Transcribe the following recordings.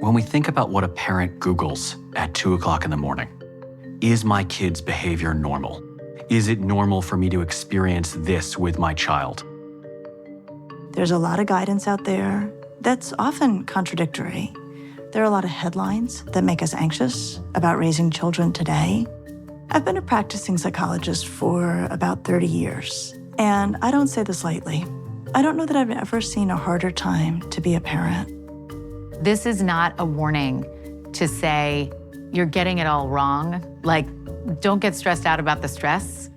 When we think about what a parent Googles at 2 o'clock in the morning, is my kid's behavior normal? Is it normal for me to experience this with my child? There's a lot of guidance out there that's often contradictory. There are a lot of headlines that make us anxious about raising children today. I've been a practicing psychologist for about 30 years, and I don't say this lightly. I don't know that I've ever seen a harder time to be a parent. This is not a warning to say, you're getting it all wrong. Like, don't get stressed out about the stress.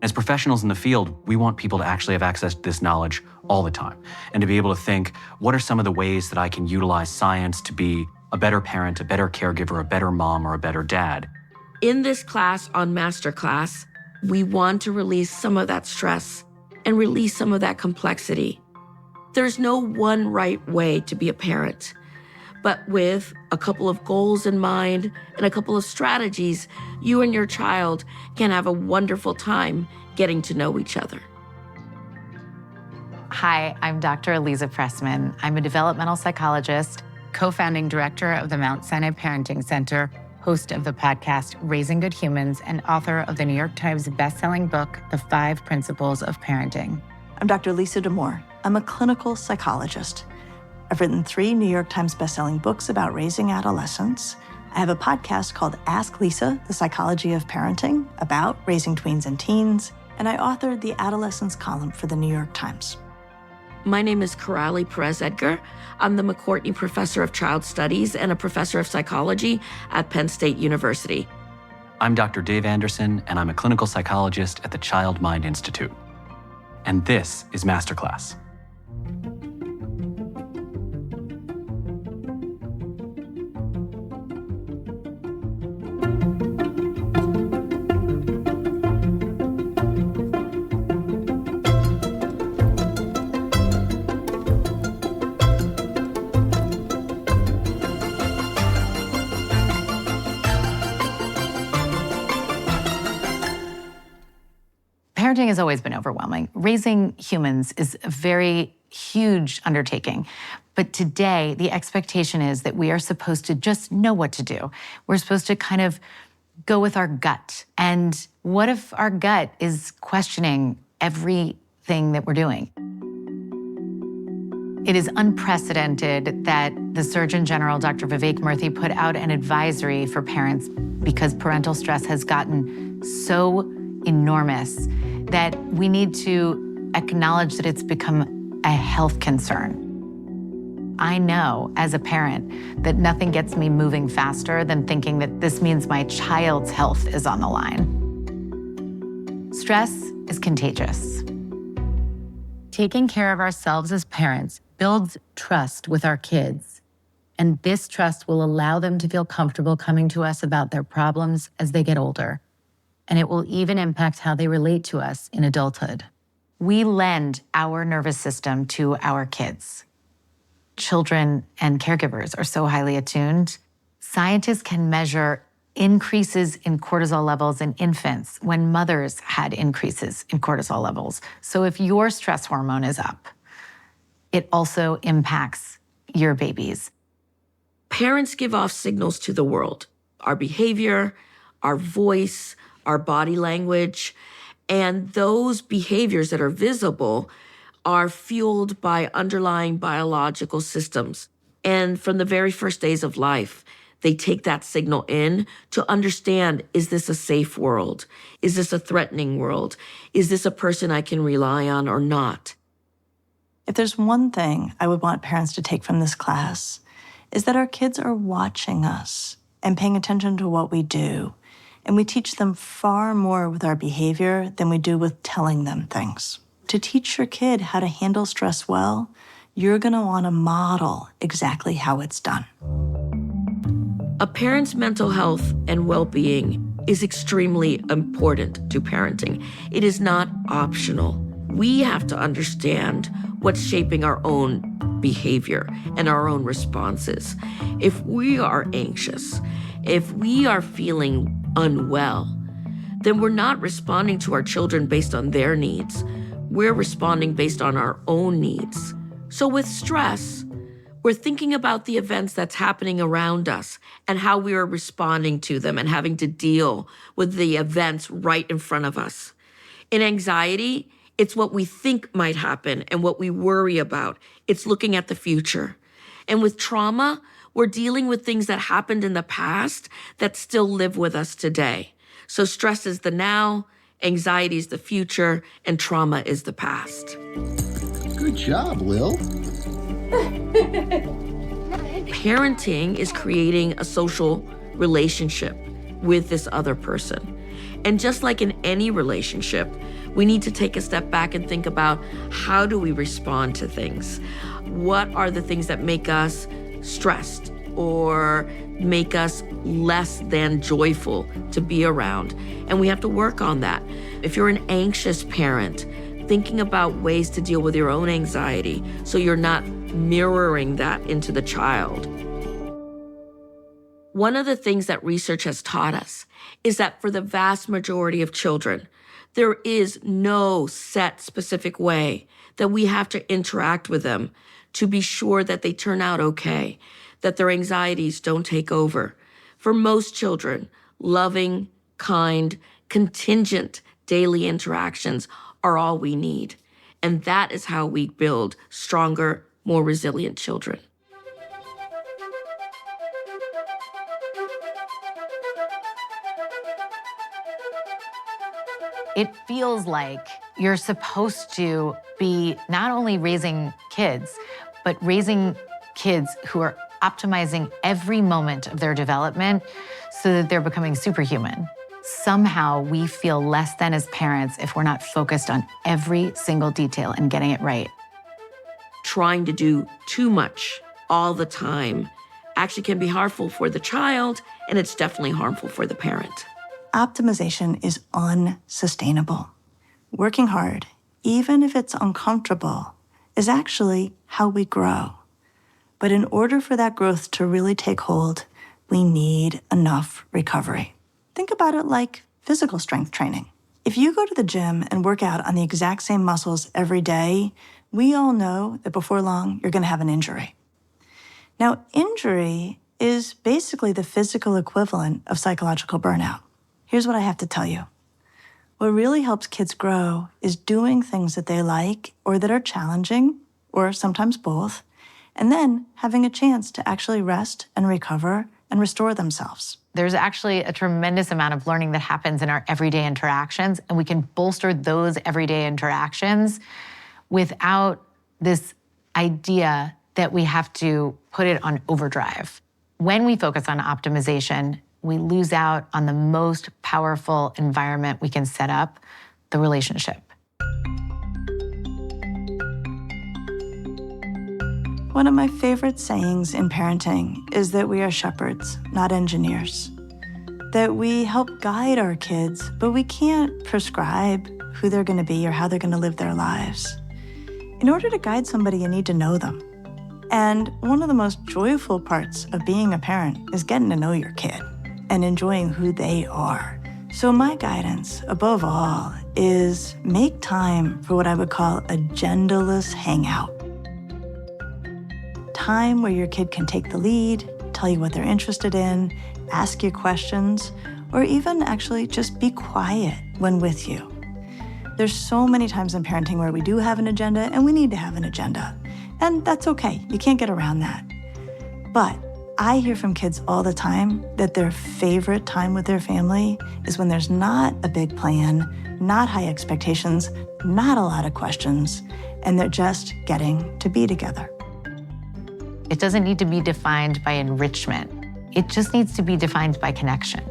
As professionals in the field, we want people to actually have access to this knowledge all the time and to be able to think, what are some of the ways that I can utilize science to be a better parent, a better caregiver, a better mom, or a better dad? In this class on Masterclass, we want to release some of that stress and release some of that complexity. There's no one right way to be a parent, but with a couple of goals in mind and a couple of strategies, you and your child can have a wonderful time getting to know each other. Hi, I'm Dr. Eliza Pressman. I'm a developmental psychologist, co-founding director of the Mount Sinai Parenting Center, host of the podcast Raising Good Humans, and author of the New York Times bestselling book, The 5 Principles of Parenting. I'm Dr. Lisa Damour. I'm a clinical psychologist. I've written 3 New York Times bestselling books about raising adolescents. I have a podcast called Ask Lisa, The Psychology of Parenting, about raising tweens and teens, and I authored the Adolescence column for the New York Times. My name is Karali Perez-Edgar. I'm the McCourtney Professor of Child Studies and a Professor of Psychology at Penn State University. I'm Dr. Dave Anderson, and I'm a clinical psychologist at the Child Mind Institute. And this is Masterclass. Parenting has always been overwhelming. Raising humans is a very huge undertaking. But today, the expectation is that we are supposed to just know what to do. We're supposed to kind of go with our gut. And what if our gut is questioning everything that we're doing? It is unprecedented that the Surgeon General, Dr. Vivek Murthy, put out an advisory for parents because parental stress has gotten so enormous that we need to acknowledge that it's become a health concern. I know as a parent that nothing gets me moving faster than thinking that this means my child's health is on the line. Stress is contagious. Taking care of ourselves as parents builds trust with our kids, and this trust will allow them to feel comfortable coming to us about their problems as they get older. And it will even impact how they relate to us in adulthood. We lend our nervous system to our kids. Children and caregivers are so highly attuned. Scientists can measure increases in cortisol levels in infants when mothers had increases in cortisol levels. So if your stress hormone is up, it also impacts your babies. Parents give off signals to the world, our behavior, our voice, our body language, and those behaviors that are visible are fueled by underlying biological systems. And from the very first days of life, they take that signal in to understand, is this a safe world? Is this a threatening world? Is this a person I can rely on or not? If there's one thing I would want parents to take from this class, is that our kids are watching us and paying attention to what we do. And we teach them far more with our behavior than we do with telling them things. To teach your kid how to handle stress well, you're gonna wanna model exactly how it's done. A parent's mental health and well-being is extremely important to parenting. It is not optional. We have to understand what's shaping our own behavior and our own responses. If we are anxious, if we are feeling unwell, then we're not responding to our children based on their needs. We're responding based on our own needs. So with stress, We're thinking about the events that's happening around us and how we are responding to them and having to deal with the events right in front of us. In anxiety, it's what we think might happen and what we worry about. It's looking at the future. And with trauma, we're dealing with things that happened in the past that still live with us today. So stress is the now, anxiety is the future, and trauma is the past. Good job, Lil. Parenting is creating a social relationship with this other person. And just like in any relationship, we need to take a step back and think about, how do we respond to things? What are the things that make us stressed or make us less than joyful to be around? And we have to work on that. If you're an anxious parent, thinking about ways to deal with your own anxiety so you're not mirroring that into the child. One of the things that research has taught us is that for the vast majority of children, there is no set specific way that we have to interact with them to be sure that they turn out okay, that their anxieties don't take over. For most children, loving, kind, contingent daily interactions are all we need. And that is how we build stronger, more resilient children. It feels like you're supposed to be not only raising kids, but raising kids who are optimizing every moment of their development so that they're becoming superhuman. Somehow we feel less than as parents if we're not focused on every single detail and getting it right. Trying to do too much all the time actually can be harmful for the child, and it's definitely harmful for the parent. Optimization is unsustainable. Working hard, even if it's uncomfortable, is actually how we grow. But in order for that growth to really take hold, we need enough recovery. Think about it like physical strength training. If you go to the gym and work out on the exact same muscles every day, we all know that before long, you're going to have an injury. Now, injury is basically the physical equivalent of psychological burnout. Here's what I have to tell you. What really helps kids grow is doing things that they like or that are challenging, or sometimes both, and then having a chance to actually rest and recover and restore themselves. There's actually a tremendous amount of learning that happens in our everyday interactions, and we can bolster those everyday interactions without this idea that we have to put it on overdrive. When we focus on optimization, we lose out on the most powerful environment we can set up, the relationship. One of my favorite sayings in parenting is that we are shepherds, not engineers. That we help guide our kids, but we can't prescribe who they're going to be or how they're going to live their lives. In order to guide somebody, you need to know them. And one of the most joyful parts of being a parent is getting to know your kid and enjoying who they are. So my guidance, above all, is make time for what I would call agendaless hangout. Time where your kid can take the lead, tell you what they're interested in, ask you questions, or even actually just be quiet when with you. There's so many times in parenting where we do have an agenda and we need to have an agenda. And that's okay, you can't get around that. But I hear from kids all the time that their favorite time with their family is when there's not a big plan, not high expectations, not a lot of questions, and they're just getting to be together. It doesn't need to be defined by enrichment. It just needs to be defined by connection.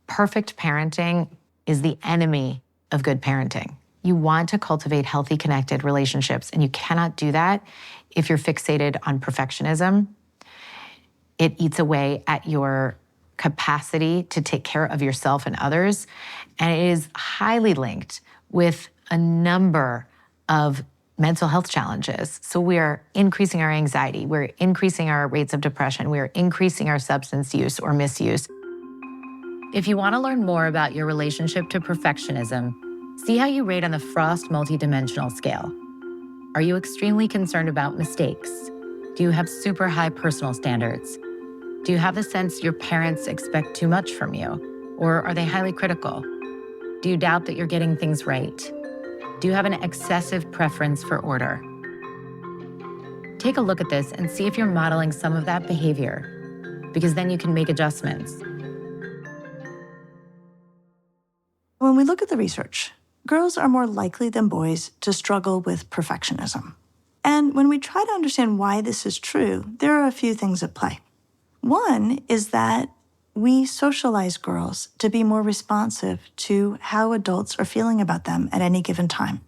Perfect parenting is the enemy of good parenting. You want to cultivate healthy, connected relationships, and you cannot do that if you're fixated on perfectionism. It eats away at your capacity to take care of yourself and others, and it is highly linked with a number of mental health challenges. So we're increasing our anxiety, we're increasing our rates of depression, we're increasing our substance use or misuse. If you want to learn more about your relationship to perfectionism, see how you rate on the Frost Multidimensional Scale. Are you extremely concerned about mistakes? Do you have super high personal standards? Do you have the sense your parents expect too much from you? Or are they highly critical? Do you doubt that you're getting things right? Do you have an excessive preference for order? Take a look at this and see if you're modeling some of that behavior, because then you can make adjustments. When we look at the research, girls are more likely than boys to struggle with perfectionism. And when we try to understand why this is true, there are a few things at play. One is that we socialize girls to be more responsive to how adults are feeling about them at any given time.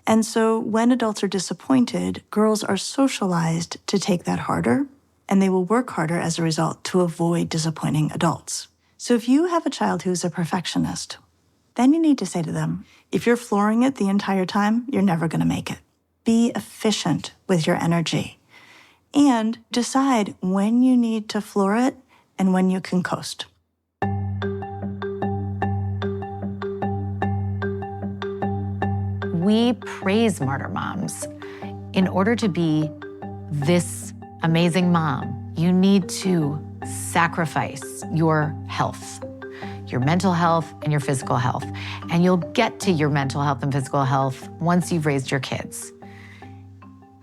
And so when adults are disappointed, girls are socialized to take that harder, and they will work harder as a result to avoid disappointing adults. So if you have a child who's a perfectionist, then you need to say to them, if you're flooring it the entire time, you're never going to make it. Be efficient with your energy and decide when you need to floor it and when you can coast. We praise martyr moms. In order to be this amazing mom, you need to sacrifice your health, your mental health and your physical health. And you'll get to your mental health and physical health once you've raised your kids.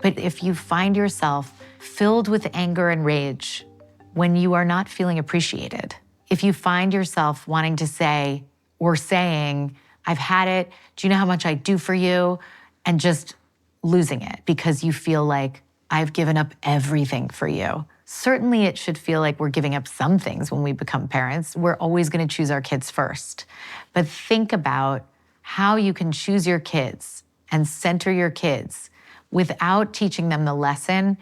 But if you find yourself filled with anger and rage when you are not feeling appreciated, if you find yourself wanting to say or saying, I've had it, do you know how much I do for you? And just losing it because you feel like I've given up everything for you. Certainly it should feel like we're giving up some things when we become parents. We're always going to choose our kids first. But think about how you can choose your kids and center your kids without teaching them the lesson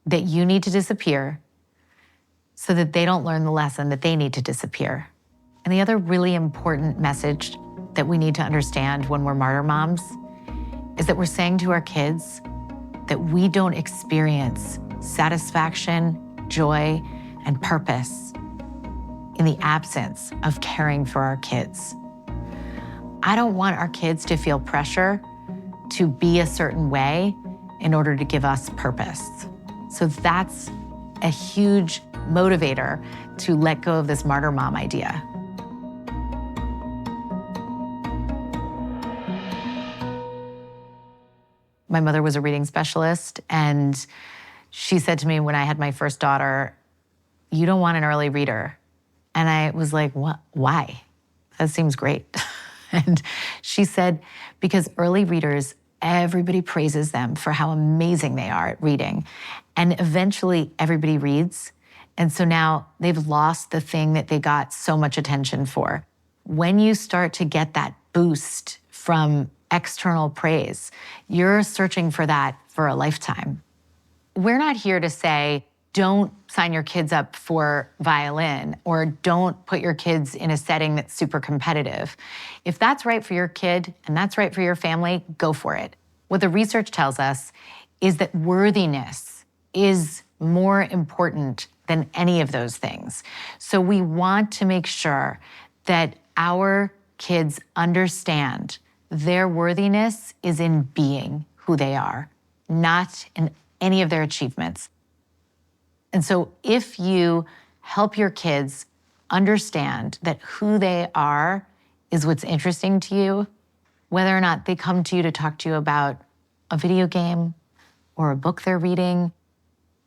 that you need to disappear so that they don't learn the lesson that they need to disappear. And the other really important message that we need to understand when we're martyr moms is that we're saying to our kids that we don't experience satisfaction, joy, and purpose in the absence of caring for our kids. I don't want our kids to feel pressure to be a certain way in order to give us purpose. So that's a huge motivator to let go of this martyr mom idea. My mother was a reading specialist, and she said to me when I had my first daughter, you don't want an early reader. And I was like, what? Why? That seems great. And she said, because early readers, everybody praises them for how amazing they are at reading. And eventually everybody reads. And so now they've lost the thing that they got so much attention for. When you start to get that boost from external praise, you're searching for that for a lifetime. We're not here to say, don't sign your kids up for violin or don't put your kids in a setting that's super competitive. If that's right for your kid and that's right for your family, go for it. What the research tells us is that worthiness is more important than any of those things. So we want to make sure that our kids understand their worthiness is in being who they are, not in any of their achievements. And so if you help your kids understand that who they are is what's interesting to you, whether or not they come to you to talk to you about a video game or a book they're reading,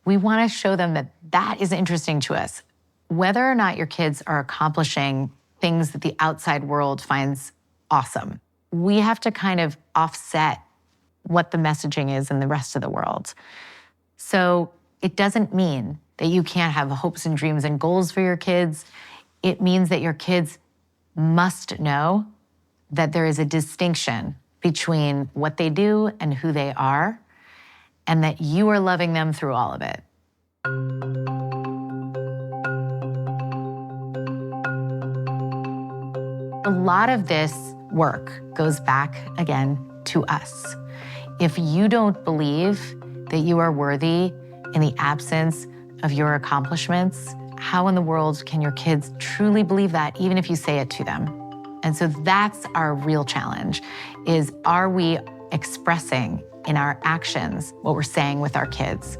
we want to show them that that is interesting to us. Whether or not your kids are accomplishing things that the outside world finds awesome, we have to kind of offset what the messaging is in the rest of the world. So it doesn't mean that you can't have hopes and dreams and goals for your kids. It means that your kids must know that there is a distinction between what they do and who they are, and that you are loving them through all of it. A lot of this work goes back, again, to us. If you don't believe that you are worthy in the absence of your accomplishments, how in the world can your kids truly believe that, even if you say it to them? And so that's our real challenge, is are we expressing in our actions what we're saying with our kids?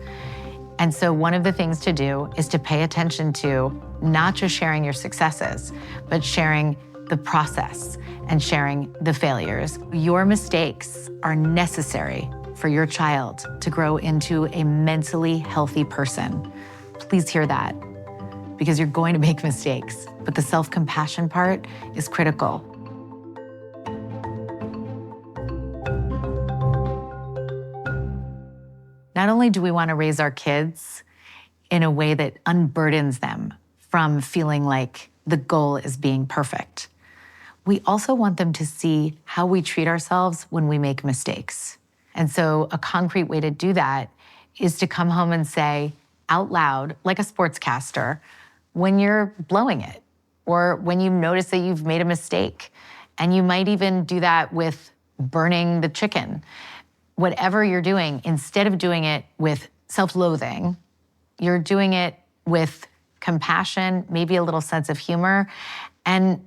And so one of the things to do is to pay attention to not just sharing your successes, but sharing the process and sharing the failures. Your mistakes are necessary for your child to grow into a mentally healthy person. Please hear that, because you're going to make mistakes, but the self-compassion part is critical. Not only do we want to raise our kids in a way that unburdens them from feeling like the goal is being perfect, we also want them to see how we treat ourselves when we make mistakes. And so a concrete way to do that is to come home and say out loud, like a sportscaster, when you're blowing it or when you notice that you've made a mistake. And you might even do that with burning the chicken. Whatever you're doing, instead of doing it with self-loathing, you're doing it with compassion, maybe a little sense of humor, and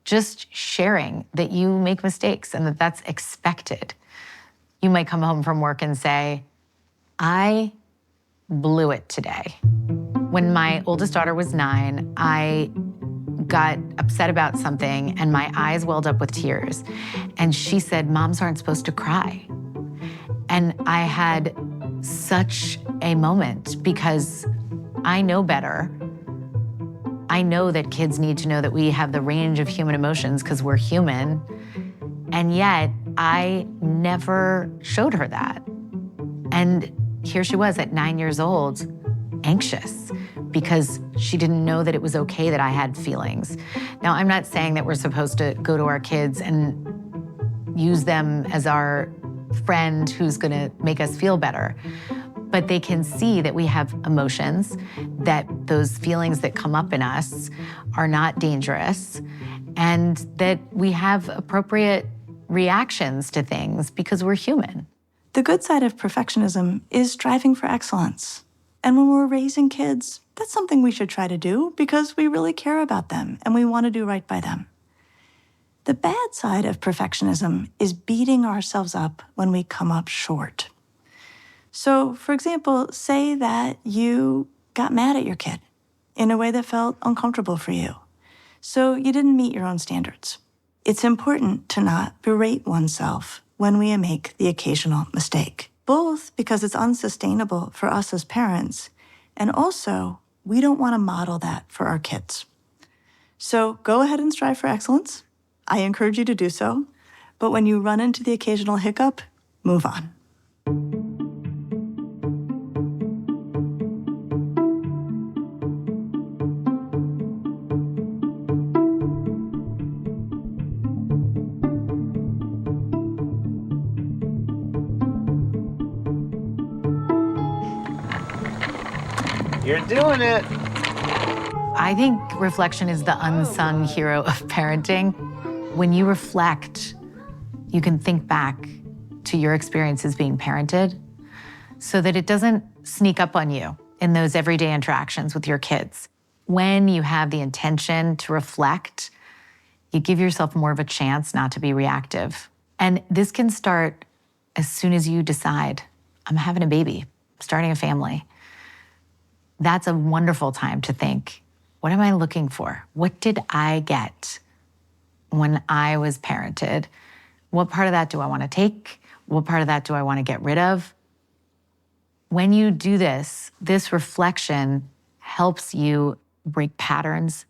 just sharing that you make mistakes and that that's expected. You might come home from work and say, I blew it today. When my oldest daughter was 9, I got upset about something and my eyes welled up with tears. And she said, moms aren't supposed to cry. And I had such a moment because I know better. I know that kids need to know that we have the range of human emotions because we're human. And yet I never showed her that. And here she was at 9 years old, anxious because she didn't know that it was okay that I had feelings. Now, I'm not saying that we're supposed to go to our kids and use them as our friend who's gonna make us feel better. But they can see that we have emotions, that those feelings that come up in us are not dangerous, and that we have appropriate reactions to things because we're human. The good side of perfectionism is striving for excellence. And when we're raising kids, that's something we should try to do because we really care about them and we want to do right by them. The bad side of perfectionism is beating ourselves up when we come up short. So, for example, say that you got mad at your kid in a way that felt uncomfortable for you. So you didn't meet your own standards. It's important to not berate oneself when we make the occasional mistake, both because it's unsustainable for us as parents, and also we don't want to model that for our kids. So go ahead and strive for excellence. I encourage you to do so. But when you run into the occasional hiccup, move on. You're doing it. I think reflection is the unsung hero of parenting. When you reflect, you can think back to your experiences being parented so that it doesn't sneak up on you in those everyday interactions with your kids. When you have the intention to reflect, you give yourself more of a chance not to be reactive. And this can start as soon as you decide, I'm having a baby, I'm starting a family. That's a wonderful time to think, what am I looking for? What did I get when I was parented? What part of that do I want to take? What part of that do I want to get rid of? When you do this reflection helps you break patterns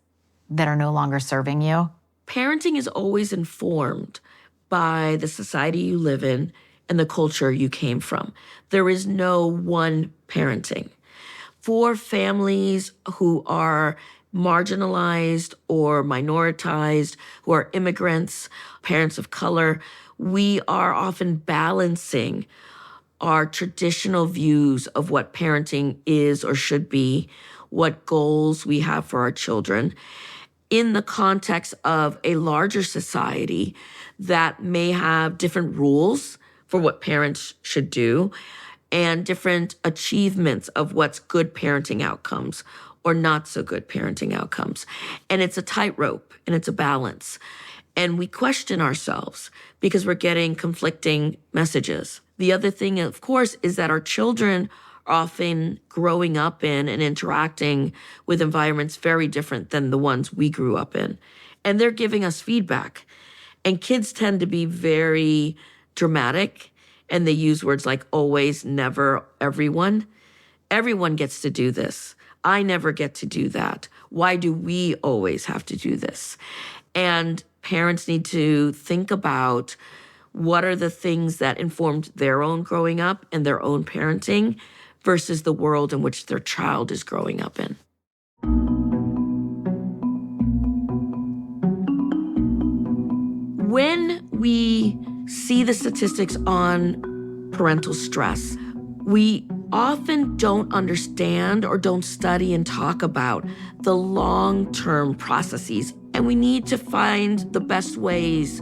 that are no longer serving you. Parenting is always informed by the society you live in and the culture you came from. There is no one parenting. For families who are marginalized or minoritized, who are immigrants, parents of color, we are often balancing our traditional views of what parenting is or should be, what goals we have for our children, in the context of a larger society that may have different rules for what parents should do and different achievements of what's good parenting outcomes or not so good parenting outcomes. And it's a tightrope and it's a balance. And we question ourselves because we're getting conflicting messages. The other thing, of course, is that our children are often growing up in and interacting with environments very different than the ones we grew up in. And they're giving us feedback. And kids tend to be very dramatic, and they use words like always, never, everyone. Everyone gets to do this. I never get to do that. Why do we always have to do this? And parents need to think about what are the things that informed their own growing up and their own parenting versus the world in which their child is growing up in. When we see the statistics on parental stress, we often don't understand or don't study and talk about the long-term processes. And we need to find the best ways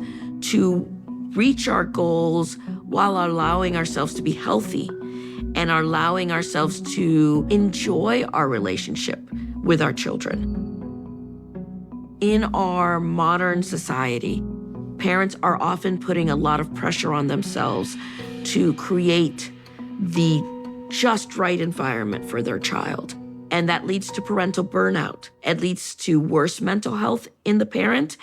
to reach our goals while allowing ourselves to be healthy and allowing ourselves to enjoy our relationship with our children. In our modern society, parents are often putting a lot of pressure on themselves to create the just right environment for their child. And that leads to parental burnout. It leads to worse mental health in the parent.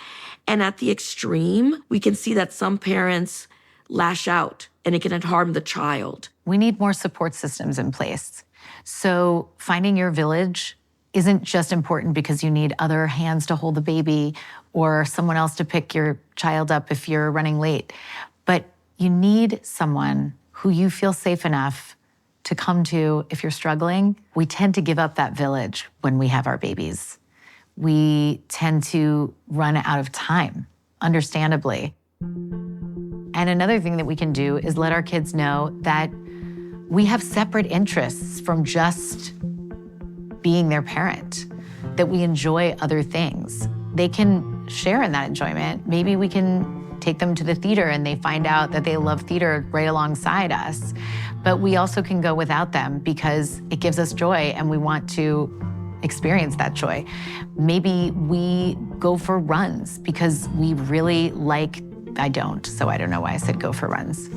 And at the extreme, we can see that some parents lash out and it can harm the child. We need more support systems in place. So finding your village isn't just important because you need other hands to hold the baby or someone else to pick your child up if you're running late. But you need someone who you feel safe enough to come to if you're struggling. We tend to give up that village when we have our babies. We tend to run out of time, understandably. And another thing that we can do is let our kids know that we have separate interests from just being their parent, that we enjoy other things. They can share in that enjoyment. Maybe we can take them to the theater and they find out that they love theater right alongside us. But we also can go without them because it gives us joy and we want to experience that joy. Maybe we go for runs because we really like, I don't, so I don't know why I said go for runs.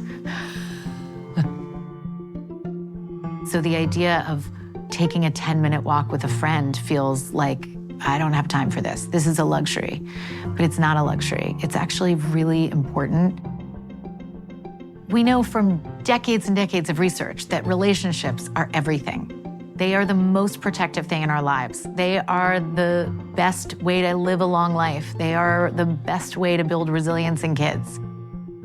So the idea of taking a 10-minute walk with a friend feels like, I don't have time for this. This is a luxury, but it's not a luxury. It's actually really important. We know from decades and decades of research that relationships are everything. They are the most protective thing in our lives. They are the best way to live a long life. They are the best way to build resilience in kids.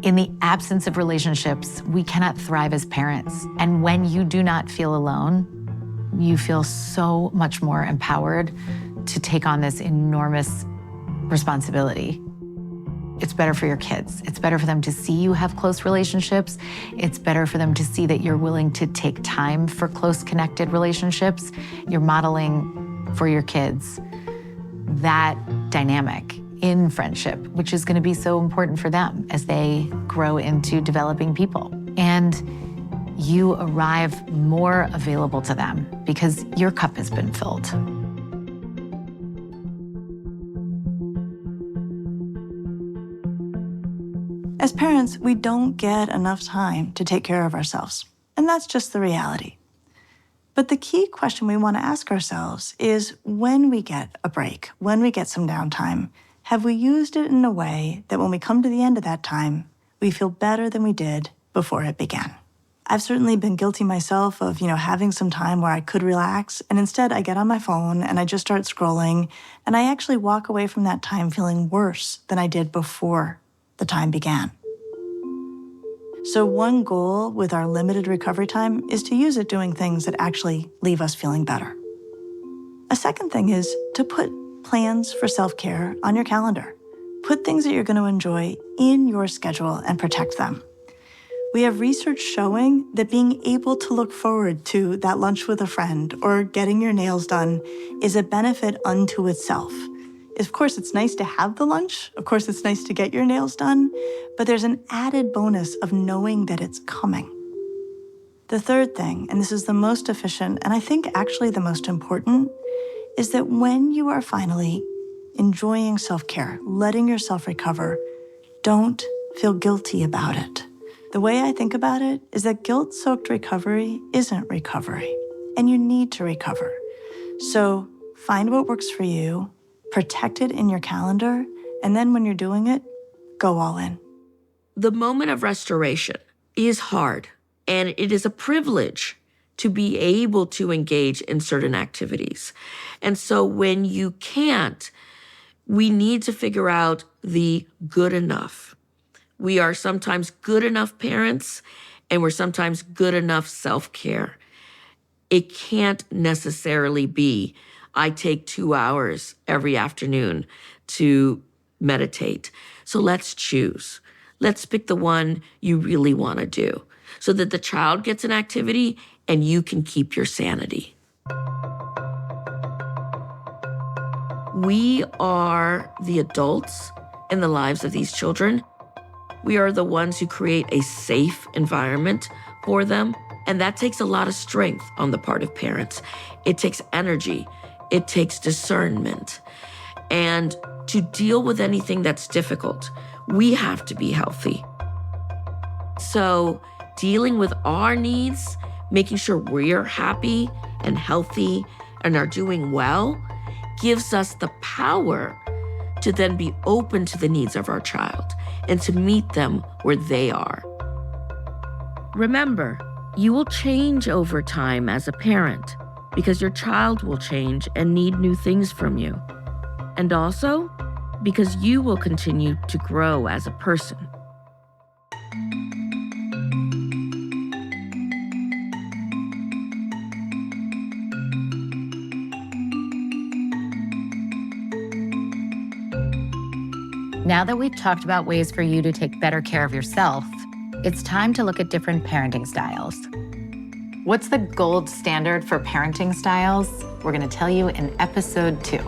In the absence of relationships, we cannot thrive as parents. And when you do not feel alone, you feel so much more empowered to take on this enormous responsibility. It's better for your kids. It's better for them to see you have close relationships. It's better for them to see that you're willing to take time for close, connected relationships. You're modeling for your kids that dynamic in friendship, which is going to be so important for them as they grow into developing people. And you arrive more available to them because your cup has been filled. As parents, we don't get enough time to take care of ourselves, and that's just the reality. But the key question we want to ask ourselves is when we get a break, when we get some downtime, have we used it in a way that when we come to the end of that time, we feel better than we did before it began? I've certainly been guilty myself of, having some time where I could relax, and instead I get on my phone and I just start scrolling, and I actually walk away from that time feeling worse than I did before the time began. So one goal with our limited recovery time is to use it doing things that actually leave us feeling better. A second thing is to put plans for self-care on your calendar. Put things that you're going to enjoy in your schedule and protect them. We have research showing that being able to look forward to that lunch with a friend or getting your nails done is a benefit unto itself. Of course, it's nice to have the lunch. Of course, it's nice to get your nails done. But there's an added bonus of knowing that it's coming. The third thing, and this is the most efficient, and I think actually the most important, is that when you are finally enjoying self-care, letting yourself recover, don't feel guilty about it. The way I think about it is that guilt-soaked recovery isn't recovery, and you need to recover. So find what works for you, protect it in your calendar, and then when you're doing it, go all in. The moment of restoration is hard, and it is a privilege to be able to engage in certain activities. And so when you can't, we need to figure out the good enough. We are sometimes good enough parents, and we're sometimes good enough self-care. It can't necessarily be, I take 2 hours every afternoon to meditate. So let's choose. Let's pick the one you really want to do so that the child gets an activity and you can keep your sanity. We are the adults in the lives of these children. We are the ones who create a safe environment for them. And that takes a lot of strength on the part of parents. It takes energy. It takes discernment. And to deal with anything that's difficult, we have to be healthy. So dealing with our needs, making sure we're happy and healthy and are doing well, gives us the power to then be open to the needs of our child and to meet them where they are. Remember, you will change over time as a parent because your child will change and need new things from you. And also because you will continue to grow as a person. Now that we've talked about ways for you to take better care of yourself, it's time to look at different parenting styles. What's the gold standard for parenting styles? We're going to tell you in episode 2.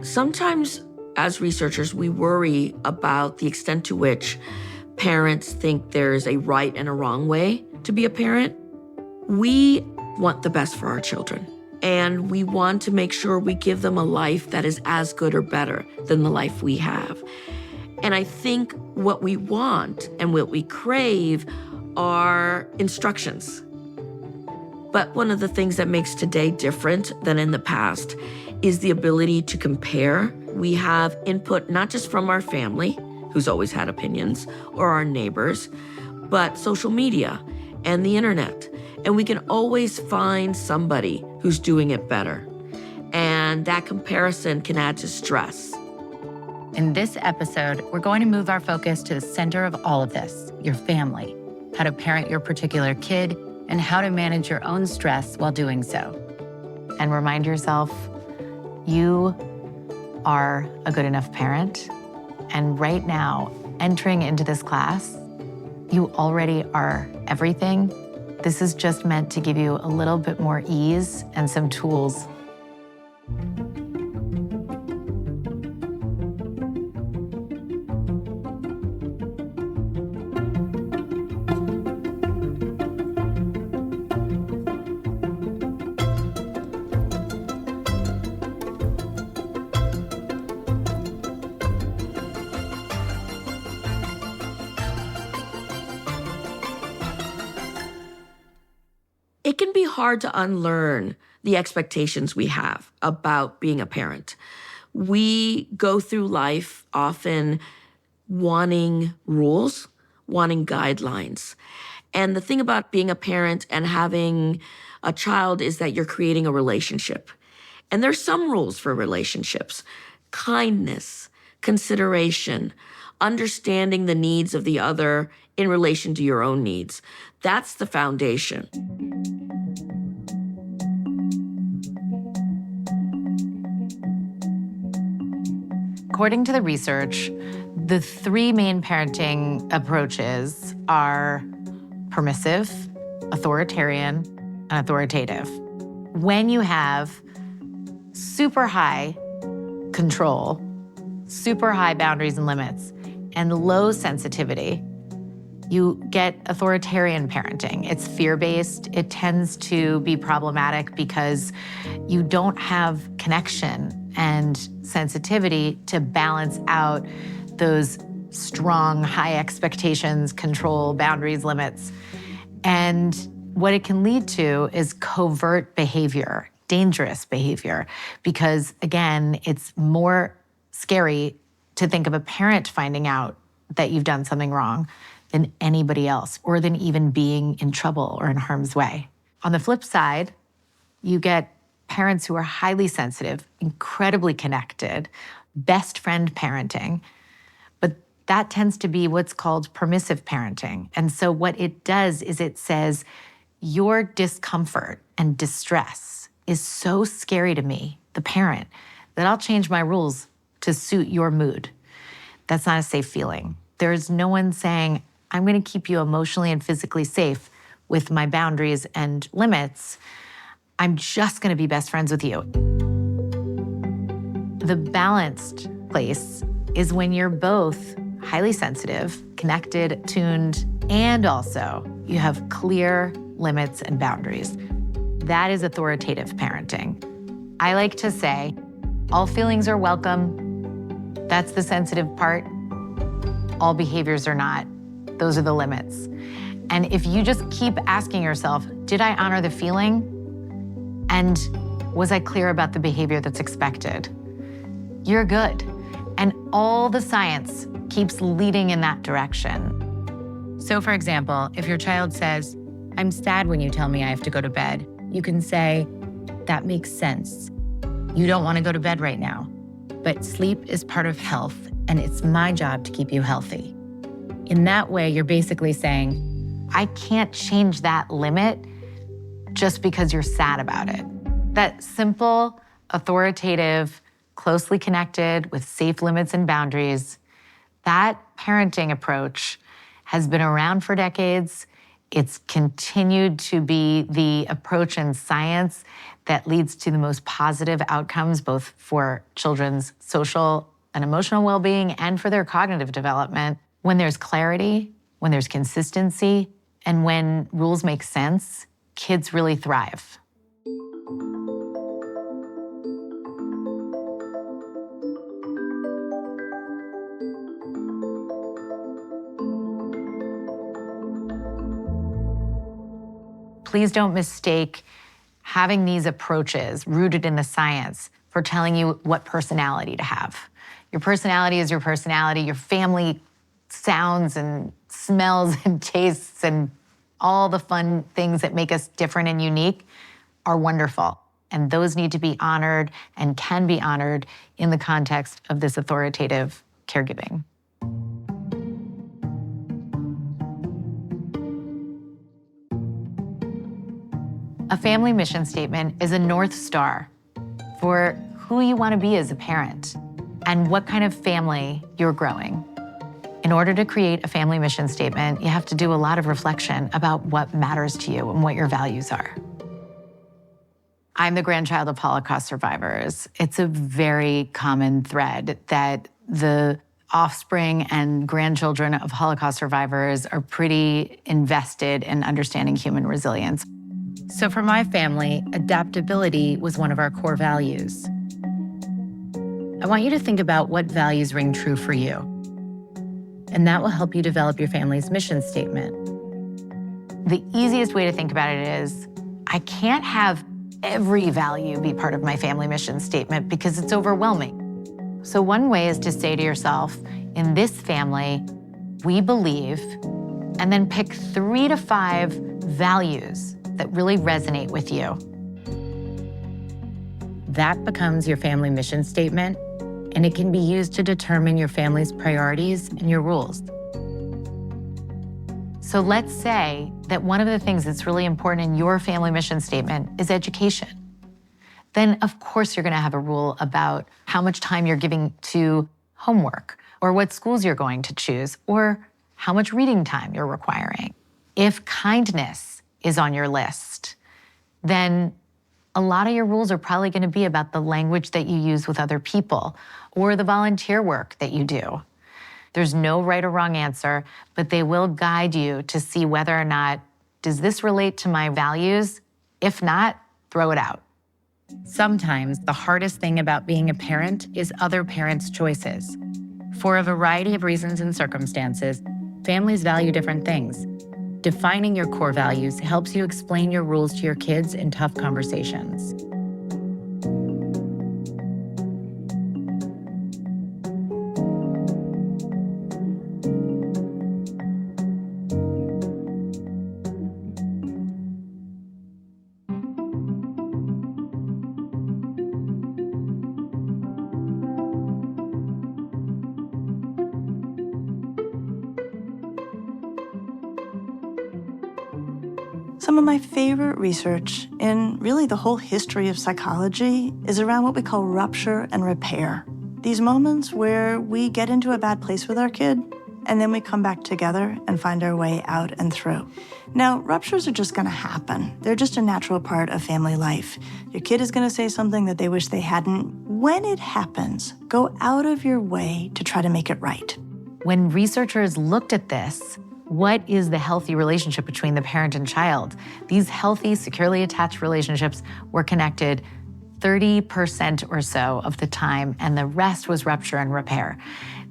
Sometimes, as researchers, we worry about the extent to which parents think there's a right and a wrong way to be a parent. We want the best for our children, and we want to make sure we give them a life that is as good or better than the life we have. And I think what we want and what we crave are instructions. But one of the things that makes today different than in the past is the ability to compare. We have input not just from our family, who's always had opinions, or our neighbors, but social media and the internet. And we can always find somebody who's doing it better. And that comparison can add to stress. In this episode, we're going to move our focus to the center of all of this, your family, how to parent your particular kid, and how to manage your own stress while doing so. And remind yourself, you are a good enough parent. And right now, entering into this class, you already are everything. This is just meant to give you a little bit more ease and some tools. It can be hard to unlearn the expectations we have about being a parent. We go through life often wanting rules, wanting guidelines. And the thing about being a parent and having a child is that you're creating a relationship. And there's some rules for relationships: kindness, consideration, understanding the needs of the other in relation to your own needs. That's the foundation. According to the research, the three main parenting approaches are permissive, authoritarian, and authoritative. When you have super high control, super high boundaries and limits, and low sensitivity, you get authoritarian parenting. It's fear-based. It tends to be problematic because you don't have connection and sensitivity to balance out those strong, high expectations, control, boundaries, limits. And what it can lead to is covert behavior, dangerous behavior, because again, it's more scary to think of a parent finding out that you've done something wrong than anybody else, or than even being in trouble or in harm's way. On the flip side, you get parents who are highly sensitive, incredibly connected, best friend parenting, but that tends to be what's called permissive parenting. And so what it does is it says, your discomfort and distress is so scary to me, the parent, that I'll change my rules to suit your mood. That's not a safe feeling. There's no one saying, I'm going to keep you emotionally and physically safe with my boundaries and limits. I'm just going to be best friends with you. The balanced place is when you're both highly sensitive, connected, tuned, and also you have clear limits and boundaries. That is authoritative parenting. I like to say, all feelings are welcome. That's the sensitive part. All behaviors are not. Those are the limits. And if you just keep asking yourself, did I honor the feeling? And was I clear about the behavior that's expected? You're good. And all the science keeps leading in that direction. So for example, if your child says, I'm sad when you tell me I have to go to bed, you can say, that makes sense. You don't want to go to bed right now, but sleep is part of health, and it's my job to keep you healthy. In that way, you're basically saying, I can't change that limit just because you're sad about it. That simple, authoritative, closely connected with safe limits and boundaries, that parenting approach has been around for decades. It's continued to be the approach in science that leads to the most positive outcomes, both for children's social and emotional well-being and for their cognitive development. When there's clarity, when there's consistency, and when rules make sense, kids really thrive. Please don't mistake having these approaches rooted in the science for telling you what personality to have. Your personality is your personality. Your family sounds and smells and tastes and all the fun things that make us different and unique are wonderful. And those need to be honored and can be honored in the context of this authoritative caregiving. A family mission statement is a North Star for who you want to be as a parent and what kind of family you're growing. In order to create a family mission statement, you have to do a lot of reflection about what matters to you and what your values are. I'm the grandchild of Holocaust survivors. It's a very common thread that the offspring and grandchildren of Holocaust survivors are pretty invested in understanding human resilience. So for my family, adaptability was one of our core values. I want you to think about what values ring true for you. And that will help you develop your family's mission statement. The easiest way to think about it is, I can't have every value be part of my family mission statement because it's overwhelming. So one way is to say to yourself, in this family, we believe, and then pick 3 to 5 values that really resonate with you. That becomes your family mission statement, and it can be used to determine your family's priorities and your rules. So let's say that one of the things that's really important in your family mission statement is education. Then of course you're gonna have a rule about how much time you're giving to homework, or what schools you're going to choose, or how much reading time you're requiring. If kindness is on your list, then a lot of your rules are probably going to be about the language that you use with other people or the volunteer work that you do. There's no right or wrong answer, but they will guide you to see whether or not, does this relate to my values? If not, throw it out. Sometimes the hardest thing about being a parent is other parents' choices. For a variety of reasons and circumstances, families value different things. Defining your core values helps you explain your rules to your kids in tough conversations. Some of my favorite research in really the whole history of psychology is around what we call rupture and repair. These moments where we get into a bad place with our kid and then we come back together and find our way out and through. Now, ruptures are just gonna happen. They're just a natural part of family life. Your kid is gonna say something that they wish they hadn't. When it happens, go out of your way to try to make it right. When researchers looked at this, what is the healthy relationship between the parent and child? These healthy, securely attached relationships were connected 30% or so of the time, and the rest was rupture and repair.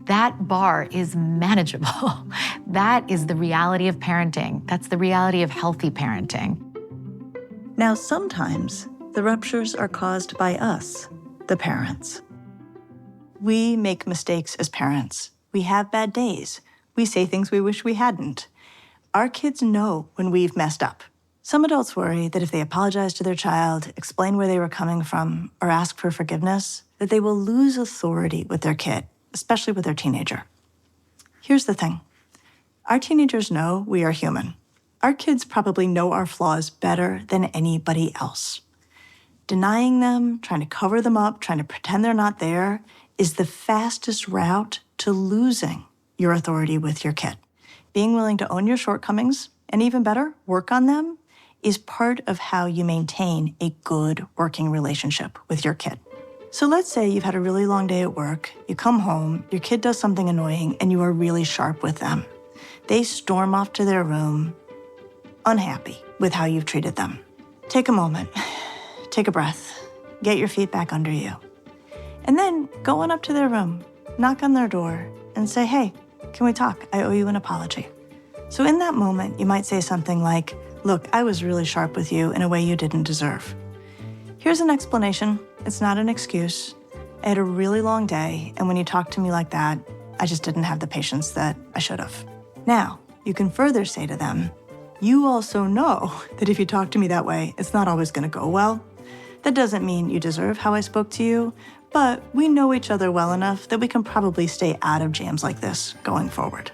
That bar is manageable. That is the reality of parenting. That's the reality of healthy parenting. Now, sometimes the ruptures are caused by us, the parents. We make mistakes as parents. We have bad days. We say things we wish we hadn't. Our kids know when we've messed up. Some adults worry that if they apologize to their child, explain where they were coming from, or ask for forgiveness, that they will lose authority with their kid, especially with their teenager. Here's the thing. Our teenagers know we are human. Our kids probably know our flaws better than anybody else. Denying them, trying to cover them up, trying to pretend they're not there, is the fastest route to losing your authority with your kid. Being willing to own your shortcomings, and even better, work on them, is part of how you maintain a good working relationship with your kid. So let's say you've had a really long day at work, you come home, your kid does something annoying, and you are really sharp with them. They storm off to their room, unhappy with how you've treated them. Take a moment, take a breath, get your feet back under you, and then go on up to their room, knock on their door, and say, hey, can we talk? I owe you an apology. So in that moment, you might say something like, look, I was really sharp with you in a way you didn't deserve. Here's an explanation. It's not an excuse. I had a really long day, and when you talked to me like that, I just didn't have the patience that I should have. Now, you can further say to them, you also know that if you talk to me that way, it's not always gonna go well. That doesn't mean you deserve how I spoke to you, but we know each other well enough that we can probably stay out of jams like this going forward.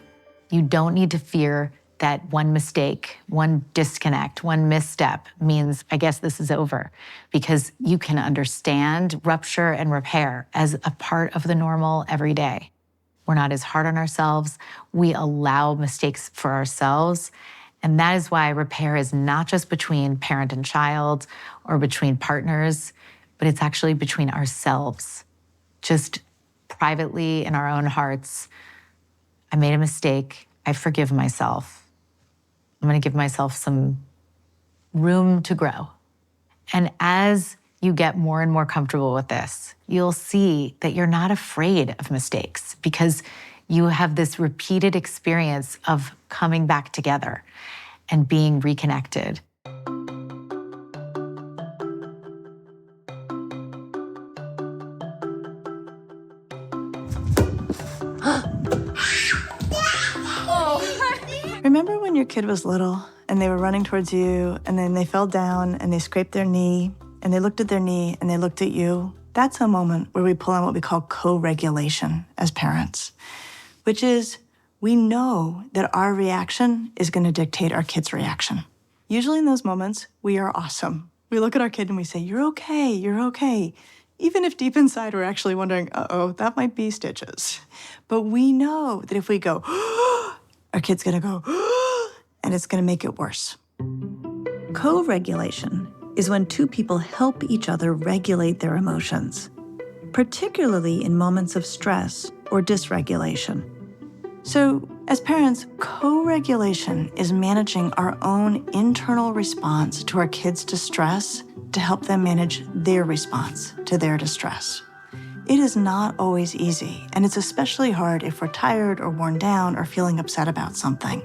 You don't need to fear that one mistake, one disconnect, one misstep means, I guess this is over, because you can understand rupture and repair as a part of the normal everyday. We're not as hard on ourselves. We allow mistakes for ourselves. And that is why repair is not just between parent and child or between partners, but it's actually between ourselves. Just privately in our own hearts, I made a mistake. I forgive myself. I'm gonna give myself some room to grow. And as you get more and more comfortable with this, you'll see that you're not afraid of mistakes because you have this repeated experience of coming back together and being reconnected. Remember when your kid was little and they were running towards you and then they fell down and they scraped their knee and they looked at their knee and they looked at you? That's a moment where we pull on what we call co-regulation as parents, which is we know that our reaction is going to dictate our kid's reaction. Usually in those moments, we are awesome. We look at our kid and we say, you're okay, even if deep inside we're actually wondering, uh-oh, that might be stitches. But we know that if we go, our kid's gonna go, and it's gonna make it worse. Co-regulation is when two people help each other regulate their emotions, particularly in moments of stress or dysregulation. So, as parents, co-regulation is managing our own internal response to our kids' distress to help them manage their response to their distress. It is not always easy, and it's especially hard if we're tired or worn down or feeling upset about something.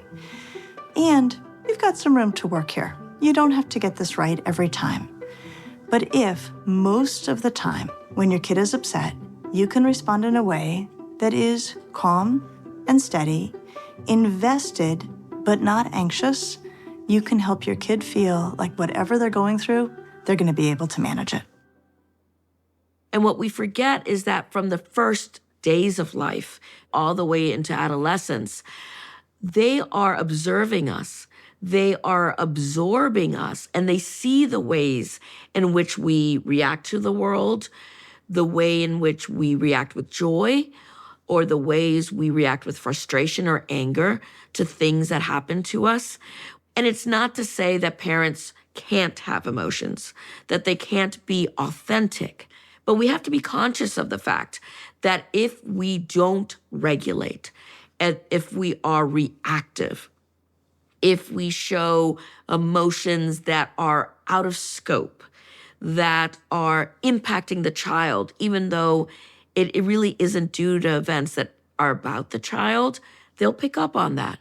And we've got some room to work here. You don't have to get this right every time. But if most of the time when your kid is upset, you can respond in a way that is calm and steady, invested but not anxious, you can help your kid feel like whatever they're going through, they're going to be able to manage it. And what we forget is that from the first days of life all the way into adolescence, they are observing us. They are absorbing us, and they see the ways in which we react to the world, the way in which we react with joy, or the ways we react with frustration or anger to things that happen to us. And it's not to say that parents can't have emotions, that they can't be authentic, but we have to be conscious of the fact that if we don't regulate, and if we are reactive, if we show emotions that are out of scope, that are impacting the child, even though it really isn't due to events that are about the child, they'll pick up on that.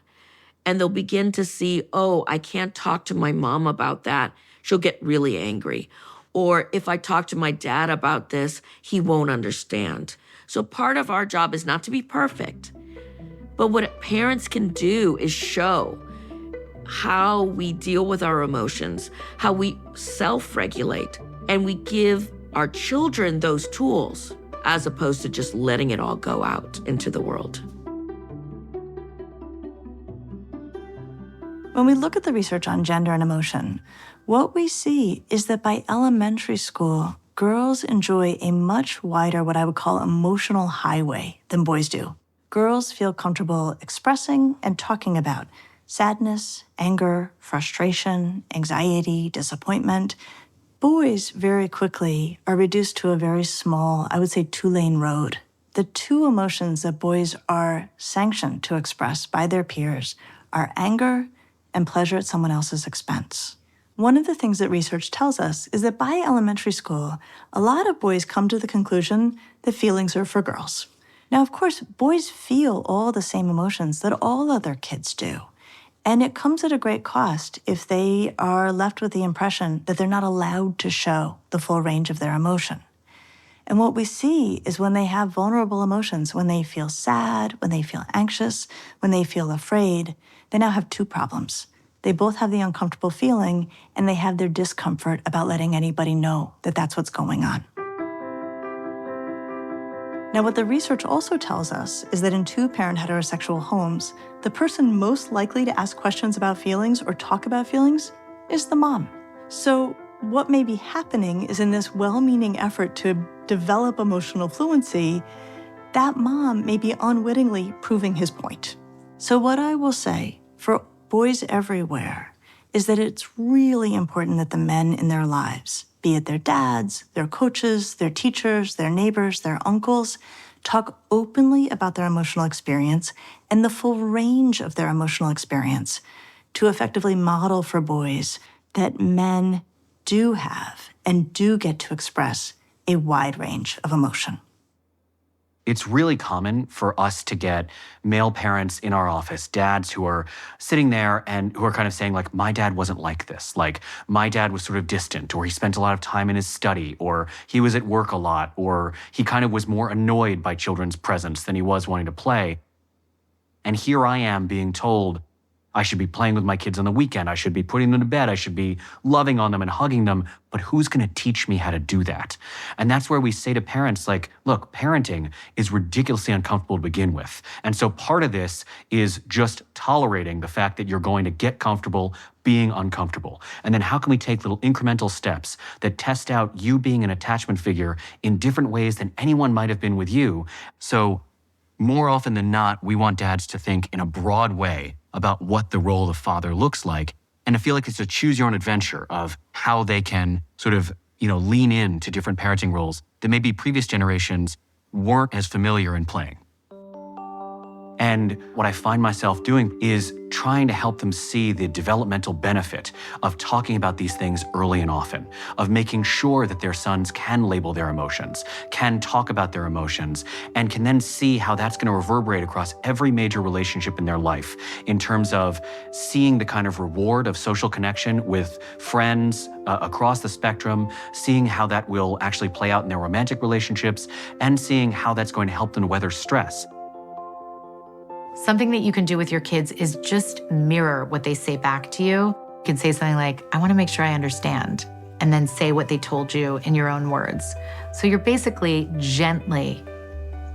And they'll begin to see, oh, I can't talk to my mom about that. She'll get really angry. Or if I talk to my dad about this, he won't understand. So part of our job is not to be perfect. But what parents can do is show how we deal with our emotions, how we self-regulate, and we give our children those tools as opposed to just letting it all go out into the world. When we look at the research on gender and emotion, what we see is that by elementary school, girls enjoy a much wider, what I would call emotional highway than boys do. Girls feel comfortable expressing and talking about sadness, anger, frustration, anxiety, disappointment. Boys very quickly are reduced to a very small, I would say, two-lane road. The two emotions that boys are sanctioned to express by their peers are anger and pleasure at someone else's expense. One of the things that research tells us is that by elementary school, a lot of boys come to the conclusion that feelings are for girls. Now, of course, boys feel all the same emotions that all other kids do. And it comes at a great cost if they are left with the impression that they're not allowed to show the full range of their emotion. And what we see is when they have vulnerable emotions, when they feel sad, when they feel anxious, when they feel afraid, they now have two problems. They both have the uncomfortable feeling, and they have their discomfort about letting anybody know that that's what's going on. Now, what the research also tells us is that in two-parent heterosexual homes, the person most likely to ask questions about feelings or talk about feelings is the mom. So what may be happening is in this well-meaning effort to develop emotional fluency, that mom may be unwittingly proving his point. So what I will say for boys everywhere is that it's really important that the men in their lives, be it their dads, their coaches, their teachers, their neighbors, their uncles, talk openly about their emotional experience and the full range of their emotional experience to effectively model for boys that men do have and do get to express a wide range of emotion. It's really common for us to get male parents in our office, dads who are sitting there and who are kind of saying, like, my dad wasn't like this. Like, my dad was sort of distant, or he spent a lot of time in his study, or he was at work a lot, or he kind of was more annoyed by children's presence than he was wanting to play. And here I am being told, I should be playing with my kids on the weekend. I should be putting them to bed. I should be loving on them and hugging them. But who's going to teach me how to do that? And that's where we say to parents, like, look, parenting is ridiculously uncomfortable to begin with. And so part of this is just tolerating the fact that you're going to get comfortable being uncomfortable. And then how can we take little incremental steps that test out you being an attachment figure in different ways than anyone might have been with you? So more often than not, we want dads to think in a broad way about what the role of father looks like, and to feel like it's a choose your own adventure of how they can sort of, lean into different parenting roles that maybe previous generations weren't as familiar in playing. And what I find myself doing is trying to help them see the developmental benefit of talking about these things early and often, of making sure that their sons can label their emotions, can talk about their emotions, and can then see how that's going to reverberate across every major relationship in their life in terms of seeing the kind of reward of social connection with friends across the spectrum, seeing how that will actually play out in their romantic relationships, and seeing how that's going to help them weather stress. Something that you can do with your kids is just mirror what they say back to you. You can say something like, I want to make sure I understand, and then say what they told you in your own words. So you're basically gently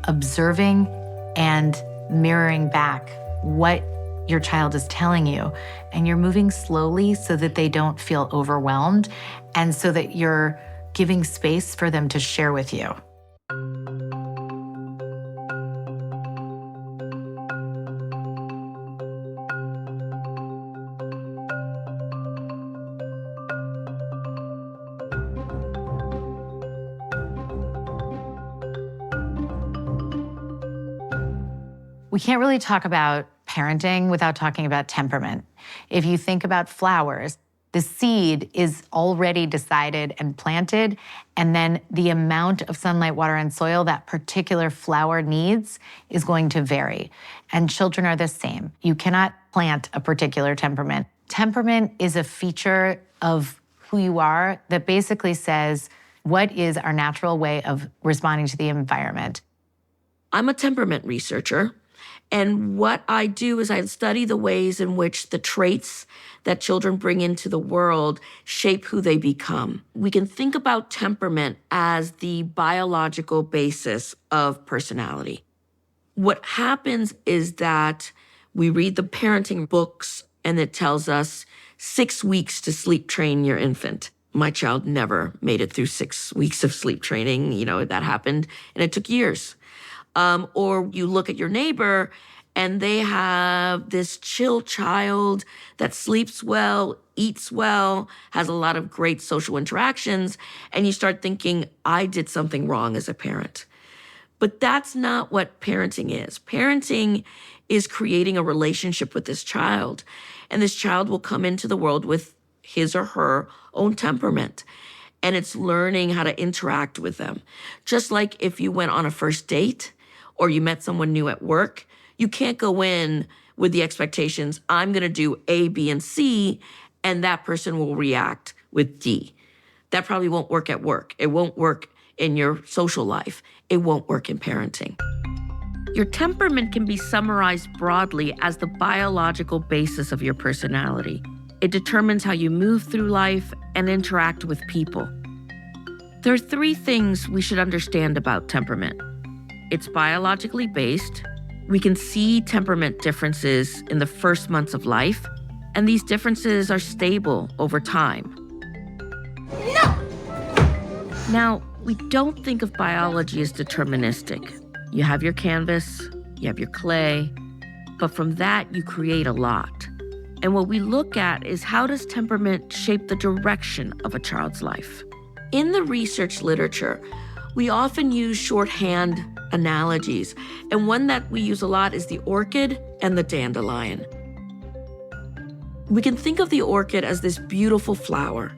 observing and mirroring back what your child is telling you. And you're moving slowly so that they don't feel overwhelmed and so that you're giving space for them to share with you. We can't really talk about parenting without talking about temperament. If you think about flowers, the seed is already decided and planted, and then the amount of sunlight, water, and soil that particular flower needs is going to vary. And children are the same. You cannot plant a particular temperament. Temperament is a feature of who you are that basically says, what is our natural way of responding to the environment? I'm a temperament researcher. And what I do is I study the ways in which the traits that children bring into the world shape who they become. We can think about temperament as the biological basis of personality. What happens is that we read the parenting books and it tells us 6 weeks to sleep train your infant. My child never made it through 6 weeks of sleep training. That happened and it took years. Or you look at your neighbor and they have this chill child that sleeps well, eats well, has a lot of great social interactions, and you start thinking, I did something wrong as a parent. But that's not what parenting is. Parenting is creating a relationship with this child, and this child will come into the world with his or her own temperament. And it's learning how to interact with them. Just like if you went on a first date, or you met someone new at work, you can't go in with the expectations, I'm going to do A, B, and C, and that person will react with D. That probably won't work at work. It won't work in your social life. It won't work in parenting. Your temperament can be summarized broadly as the biological basis of your personality. It determines how you move through life and interact with people. There are 3 things we should understand about temperament. It's biologically based. We can see temperament differences in the first months of life, and these differences are stable over time. No! Now, we don't think of biology as deterministic. You have your canvas, you have your clay, but from that you create a lot. And what we look at is how does temperament shape the direction of a child's life? In the research literature, we often use shorthand analogies, and one that we use a lot is the orchid and the dandelion. We can think of the orchid as this beautiful flower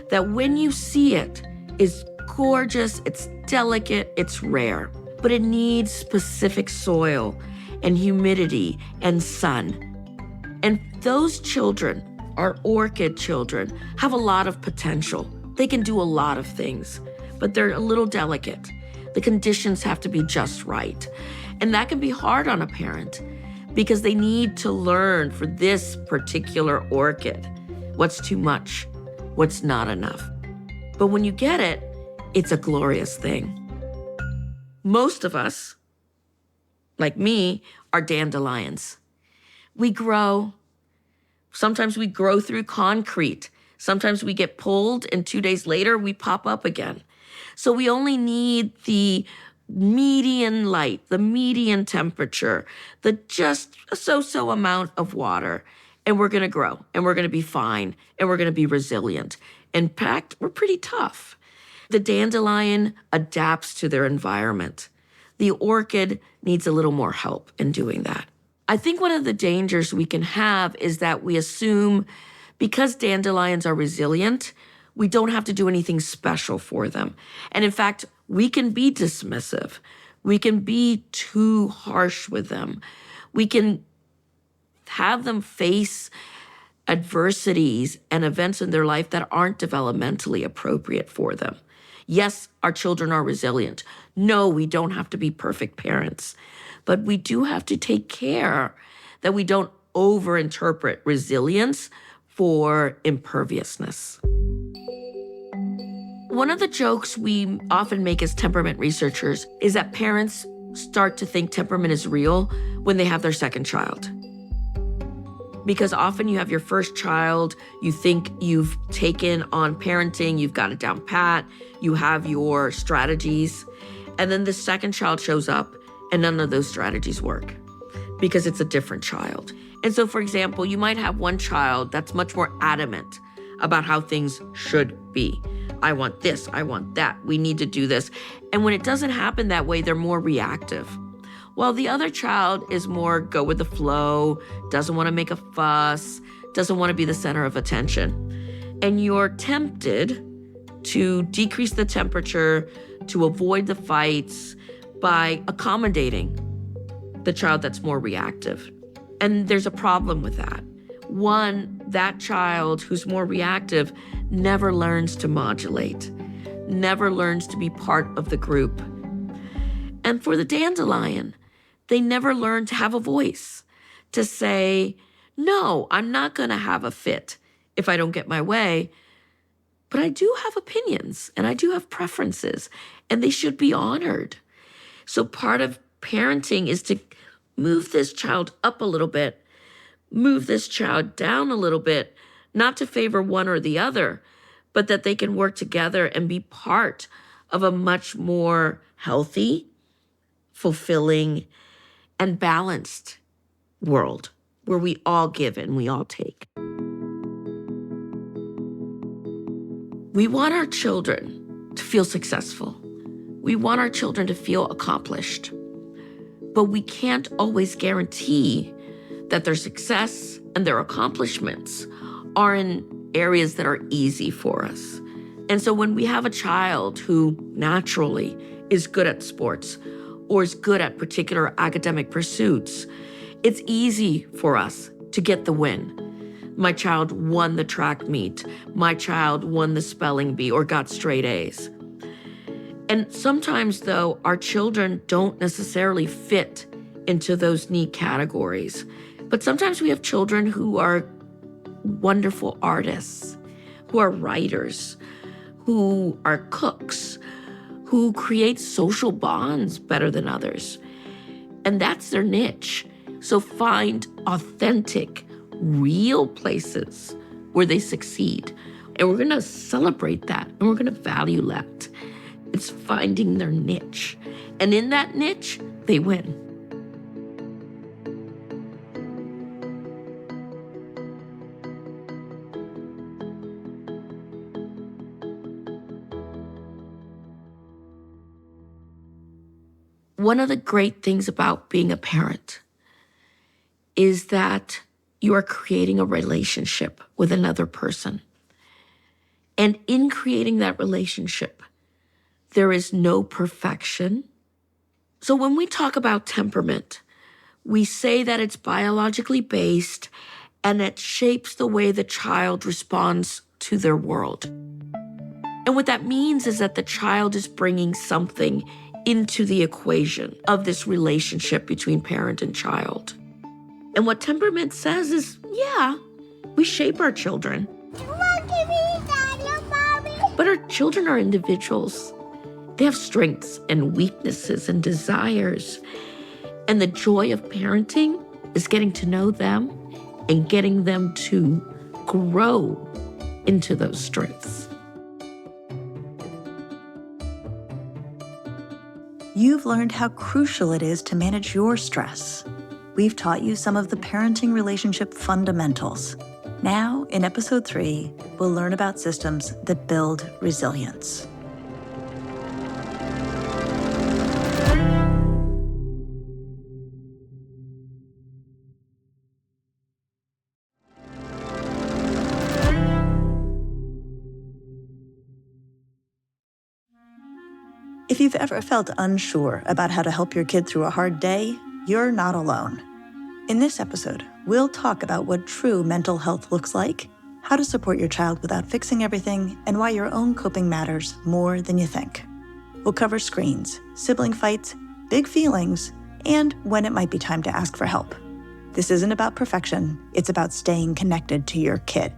that when you see it is gorgeous, it's delicate, it's rare, but it needs specific soil and humidity and sun. And those children, our orchid children, have a lot of potential. They can do a lot of things, but they're a little delicate. The conditions have to be just right. And that can be hard on a parent. because they need to learn for this particular orchid what's too much, what's not enough. But when you get it, it's a glorious thing. Most of us, like me, are dandelions. We grow. Sometimes we grow through concrete. Sometimes we get pulled and 2 days later we pop up again. So we only need the median light, the median temperature, the just so amount of water, and we're gonna grow, and we're gonna be fine, and we're gonna be resilient. In fact, we're pretty tough. The dandelion adapts to their environment. The orchid needs a little more help in doing that. I think one of the dangers we can have is that we assume because dandelions are resilient, we don't have to do anything special for them. And in fact, we can be dismissive. We can be too harsh with them. We can have them face adversities and events in their life that aren't developmentally appropriate for them. Yes, our children are resilient. No, we don't have to be perfect parents, but we do have to take care that we don't overinterpret resilience for imperviousness. One of the jokes we often make as temperament researchers is that parents start to think temperament is real when they have their second child. Because often you have your first child, you think you've taken on parenting, you've got it down pat, you have your strategies, and then the second child shows up and none of those strategies work because it's a different child. And so, for example, you might have one child that's much more adamant about how things should be. I want this, I want that, we need to do this. And when it doesn't happen that way, they're more reactive. While the other child is more go with the flow, doesn't want to make a fuss, doesn't want to be the center of attention. And you're tempted to decrease the temperature, to avoid the fights by accommodating the child that's more reactive. And there's a problem with that. One, that child who's more reactive never learns to modulate, never learns to be part of the group. And for the dandelion, they never learn to have a voice, to say, no, I'm not going to have a fit if I don't get my way, but I do have opinions and I do have preferences and they should be honored. So part of parenting is to move this child up a little bit, move this child down a little bit, not to favor one or the other, but that they can work together and be part of a much more healthy, fulfilling, and balanced world where we all give and we all take. We want our children to feel successful. We want our children to feel accomplished. But we can't always guarantee that their success and their accomplishments are in areas that are easy for us. And so when we have a child who naturally is good at sports or is good at particular academic pursuits, it's easy for us to get the win. My child won the track meet. My child won the spelling bee or got straight A's. And sometimes, though, our children don't necessarily fit into those neat categories. But sometimes we have children who are wonderful artists, who are writers, who are cooks, who create social bonds better than others. And that's their niche. So find authentic, real places where they succeed. And we're going to celebrate that and we're going to value that. It's finding their niche. And in that niche, they win. One of the great things about being a parent is that you are creating a relationship with another person. And in creating that relationship, there is no perfection. So when we talk about temperament, we say that it's biologically based and it shapes the way the child responds to their world. And what that means is that the child is bringing something into the equation of this relationship between parent and child. And what temperament says is, yeah, we shape our children. But our children are individuals. They have strengths and weaknesses and desires. And the joy of parenting is getting to know them and getting them to grow into those strengths. You've learned how crucial it is to manage your stress. We've taught you some of the parenting relationship fundamentals. Now, in episode 3, we'll learn about systems that build resilience. If you've ever felt unsure about how to help your kid through a hard day, you're not alone. In this episode, we'll talk about what true mental health looks like, how to support your child without fixing everything, and why your own coping matters more than you think. We'll cover screens, sibling fights, big feelings, and when it might be time to ask for help. This isn't about perfection, it's about staying connected to your kid.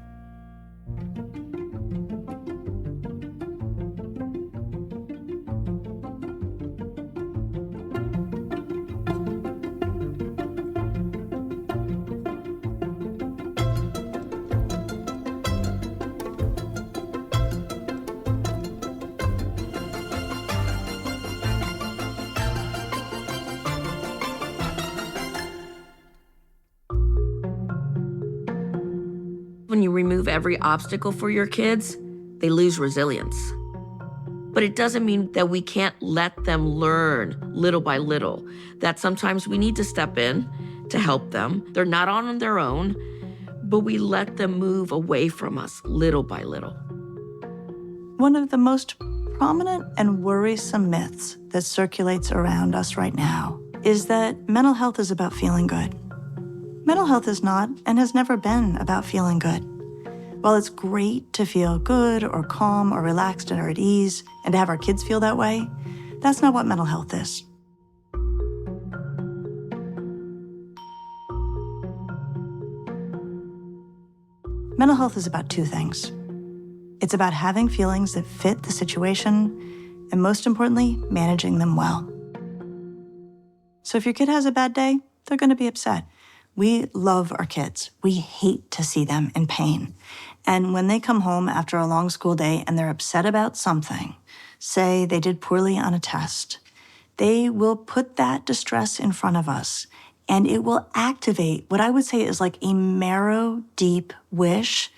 When you remove every obstacle for your kids, they lose resilience. But it doesn't mean that we can't let them learn little by little, that sometimes we need to step in to help them. They're not on their own, but we let them move away from us little by little. One of the most prominent and worrisome myths that circulates around us right now is that mental health is about feeling good. Mental health is not and has never been about feeling good. While it's great to feel good or calm or relaxed or at ease and to have our kids feel that way, that's not what mental health is. Mental health is about two things. It's about having feelings that fit the situation and, most importantly, managing them well. So if your kid has a bad day, they're going to be upset. We love our kids. We hate to see them in pain. And when they come home after a long school day and they're upset about something, say they did poorly on a test, they will put that distress in front of us, and it will activate what I would say is like a marrow deep wish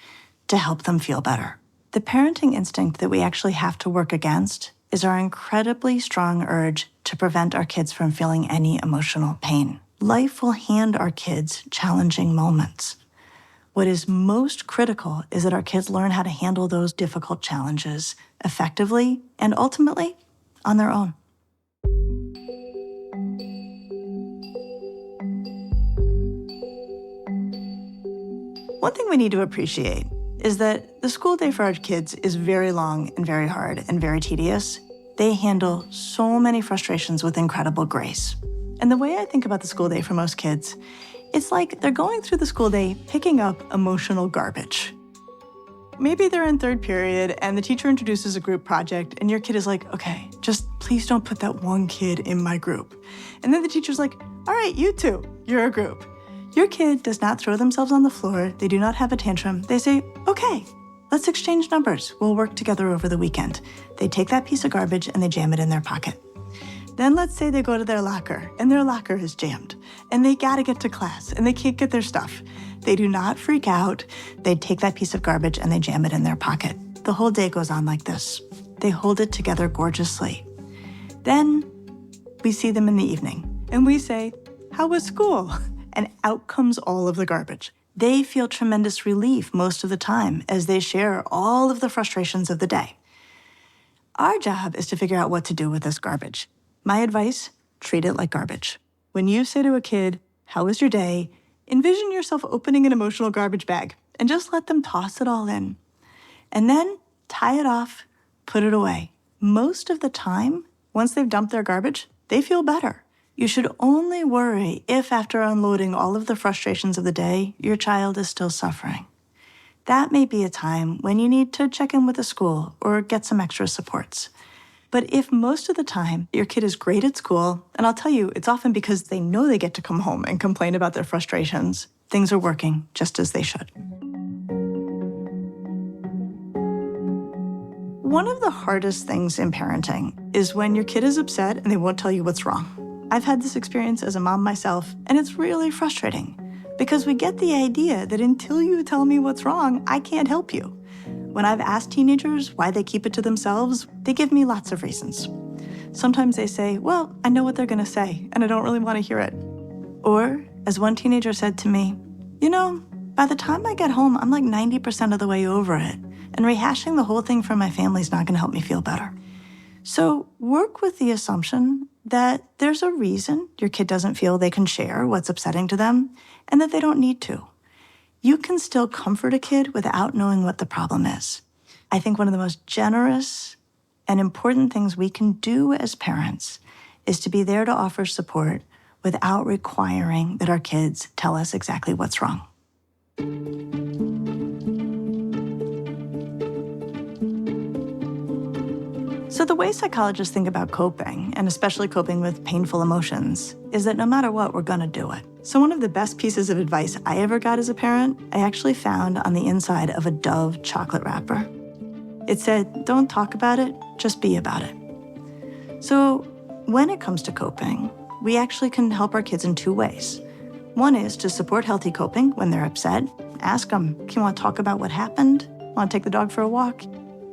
to help them feel better. The parenting instinct that we actually have to work against is our incredibly strong urge to prevent our kids from feeling any emotional pain. Life will hand our kids challenging moments. What is most critical is that our kids learn how to handle those difficult challenges effectively and ultimately on their own. One thing we need to appreciate is that the school day for our kids is very long and very hard and very tedious. They handle so many frustrations with incredible grace. And the way I think about the school day for most kids, it's like they're going through the school day picking up emotional garbage. Maybe they're in third period and the teacher introduces a group project and your kid is like, okay, just please don't put that one kid in my group. And then the teacher's like, all right, you two, you're a group. Your kid does not throw themselves on the floor. They do not have a tantrum. They say, okay, let's exchange numbers. We'll work together over the weekend. They take that piece of garbage and they jam it in their pocket. Then let's say they go to their locker and their locker is jammed and they gotta get to class and they can't get their stuff. They do not freak out. They take that piece of garbage and they jam it in their pocket. The whole day goes on like this. They hold it together gorgeously. Then we see them in the evening and we say, how was school? And out comes all of the garbage. They feel tremendous relief most of the time as they share all of the frustrations of the day. Our job is to figure out what to do with this garbage. My advice, treat it like garbage. When you say to a kid, how was your day? Envision yourself opening an emotional garbage bag and just let them toss it all in. And then tie it off, put it away. Most of the time, once they've dumped their garbage, they feel better. You should only worry if, after unloading all of the frustrations of the day, your child is still suffering. That may be a time when you need to check in with the school or get some extra supports. But if most of the time your kid is great at school, and I'll tell you, it's often because they know they get to come home and complain about their frustrations, things are working just as they should. One of the hardest things in parenting is when your kid is upset and they won't tell you what's wrong. I've had this experience as a mom myself, and it's really frustrating because we get the idea that until you tell me what's wrong, I can't help you. When I've asked teenagers why they keep it to themselves, they give me lots of reasons. Sometimes they say, well, I know what they're gonna say, and I don't really wanna hear it. Or, as one teenager said to me, you know, by the time I get home, I'm like 90% of the way over it, and rehashing the whole thing for my family is not gonna help me feel better. So work with the assumption that there's a reason your kid doesn't feel they can share what's upsetting to them, and that they don't need to. You can still comfort a kid without knowing what the problem is. I think one of the most generous and important things we can do as parents is to be there to offer support without requiring that our kids tell us exactly what's wrong. So the way psychologists think about coping, and especially coping with painful emotions, is that no matter what, we're gonna do it. So one of the best pieces of advice I ever got as a parent, I actually found on the inside of a Dove chocolate wrapper. It said, don't talk about it, just be about it. So when it comes to coping, we actually can help our kids in two ways. One is to support healthy coping when they're upset. Ask them, do you want to talk about what happened? Want to take the dog for a walk?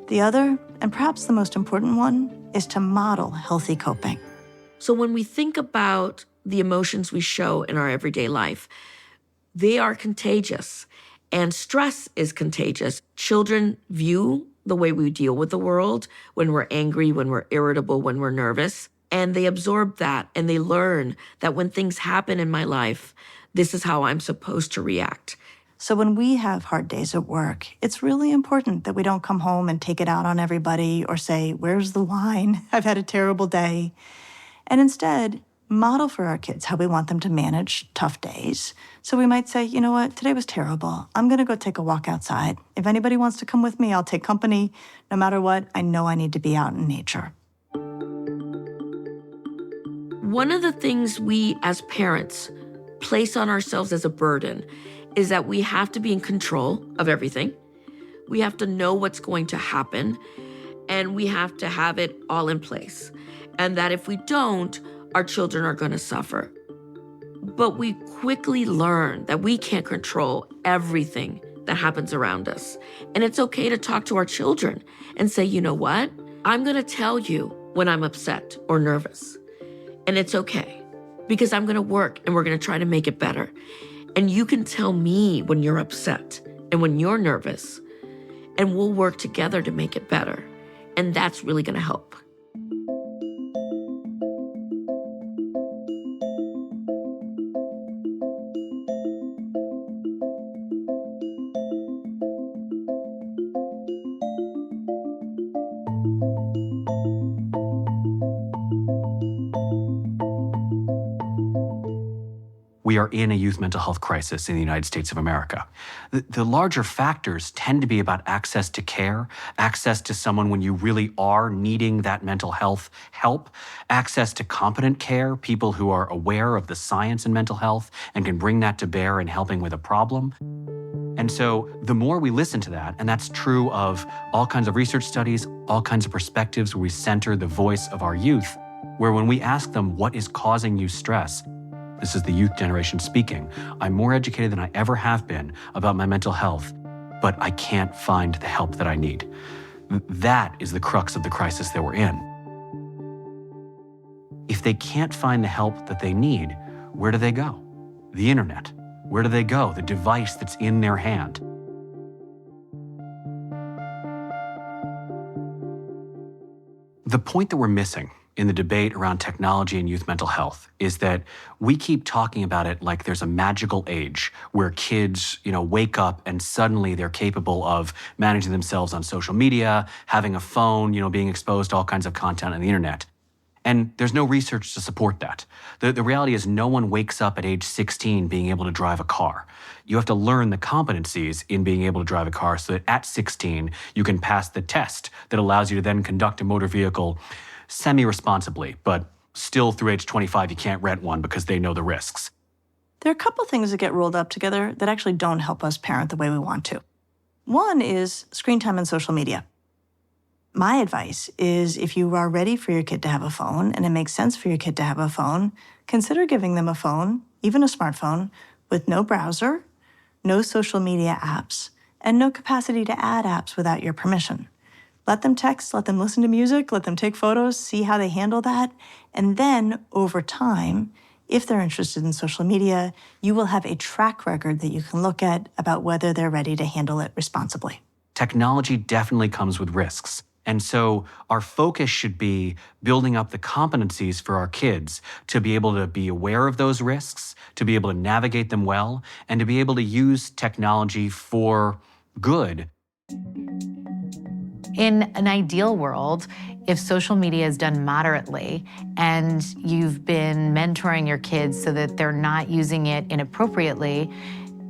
The other, and perhaps the most important one, is to model healthy coping. So when we think about the emotions we show in our everyday life, they are contagious, and stress is contagious. Children view the way we deal with the world when we're angry, when we're irritable, when we're nervous, and they absorb that, and they learn that when things happen in my life, this is how I'm supposed to react. So when we have hard days at work, it's really important that we don't come home and take it out on everybody or say, where's the wine? I've had a terrible day. And instead, model for our kids how we want them to manage tough days. So we might say, you know what, today was terrible. I'm gonna go take a walk outside. If anybody wants to come with me, I'll take company. No matter what, I know I need to be out in nature. One of the things we as parents place on ourselves as a burden is that we have to be in control of everything. We have to know what's going to happen, and we have to have it all in place. And that if we don't, our children are going to suffer. But we quickly learn that we can't control everything that happens around us. And it's okay to talk to our children and say, you know what? I'm going to tell you when I'm upset or nervous. And it's okay, because I'm going to work and we're going to try to make it better. And you can tell me when you're upset and when you're nervous, and we'll work together to make it better. And that's really going to help. We are in a youth mental health crisis in the United States of America. The larger factors tend to be about access to care, access to someone when you really are needing that mental health help, access to competent care, people who are aware of the science in mental health and can bring that to bear in helping with a problem. And so the more we listen to that, and that's true of all kinds of research studies, all kinds of perspectives where we center the voice of our youth, where when we ask them, what is causing you stress? This is the youth generation speaking. I'm more educated than I ever have been about my mental health, but I can't find the help that I need. That is the crux of the crisis that we're in. If they can't find the help that they need, where do they go? The internet. Where do they go? The device that's in their hand. The point that we're missing in the debate around technology and youth mental health is that we keep talking about it like there's a magical age where kids, wake up and suddenly they're capable of managing themselves on social media, having a phone, being exposed to all kinds of content on the internet. And there's no research to support that. The reality is no one wakes up at age 16 being able to drive a car. You have to learn the competencies in being able to drive a car so that at 16, you can pass the test that allows you to then conduct a motor vehicle semi-responsibly, but still through age 25, you can't rent one because they know the risks. There are a couple things that get rolled up together that actually don't help us parent the way we want to. One is screen time and social media. My advice is if you are ready for your kid to have a phone and it makes sense for your kid to have a phone, consider giving them a phone, even a smartphone, with no browser, no social media apps, and no capacity to add apps without your permission. Let them text, let them listen to music, let them take photos, see how they handle that. And then over time, if they're interested in social media, you will have a track record that you can look at about whether they're ready to handle it responsibly. Technology definitely comes with risks. And so our focus should be building up the competencies for our kids to be able to be aware of those risks, to be able to navigate them well, and to be able to use technology for good. In an ideal world, if social media is done moderately and you've been mentoring your kids so that they're not using it inappropriately,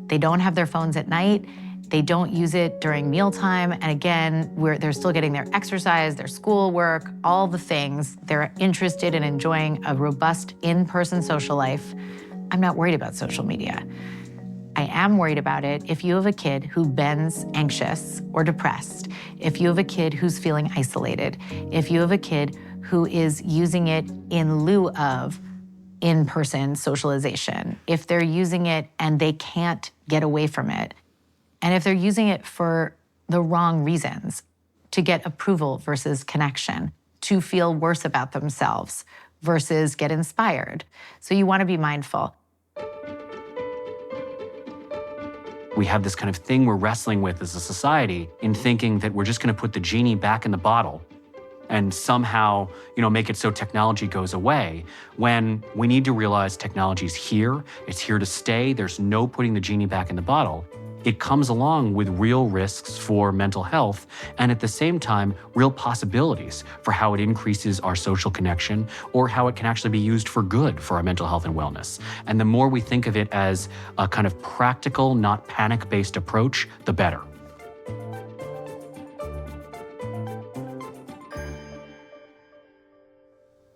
they don't have their phones at night, they don't use it during mealtime, and again, they're still getting their exercise, their schoolwork, all the things. They're interested in enjoying a robust in-person social life. I'm not worried about social media. I am worried about it if you have a kid who bends anxious or depressed, if you have a kid who's feeling isolated, if you have a kid who is using it in lieu of in-person socialization, if they're using it and they can't get away from it, and if they're using it for the wrong reasons, to get approval versus connection, to feel worse about themselves versus get inspired. So you want to be mindful. We have this kind of thing we're wrestling with as a society in thinking that we're just going to put the genie back in the bottle and somehow, make it so technology goes away, when we need to realize technology's here, it's here to stay, there's no putting the genie back in the bottle. It comes along with real risks for mental health and at the same time, real possibilities for how it increases our social connection or how it can actually be used for good for our mental health and wellness. And the more we think of it as a kind of practical, not panic-based approach, the better.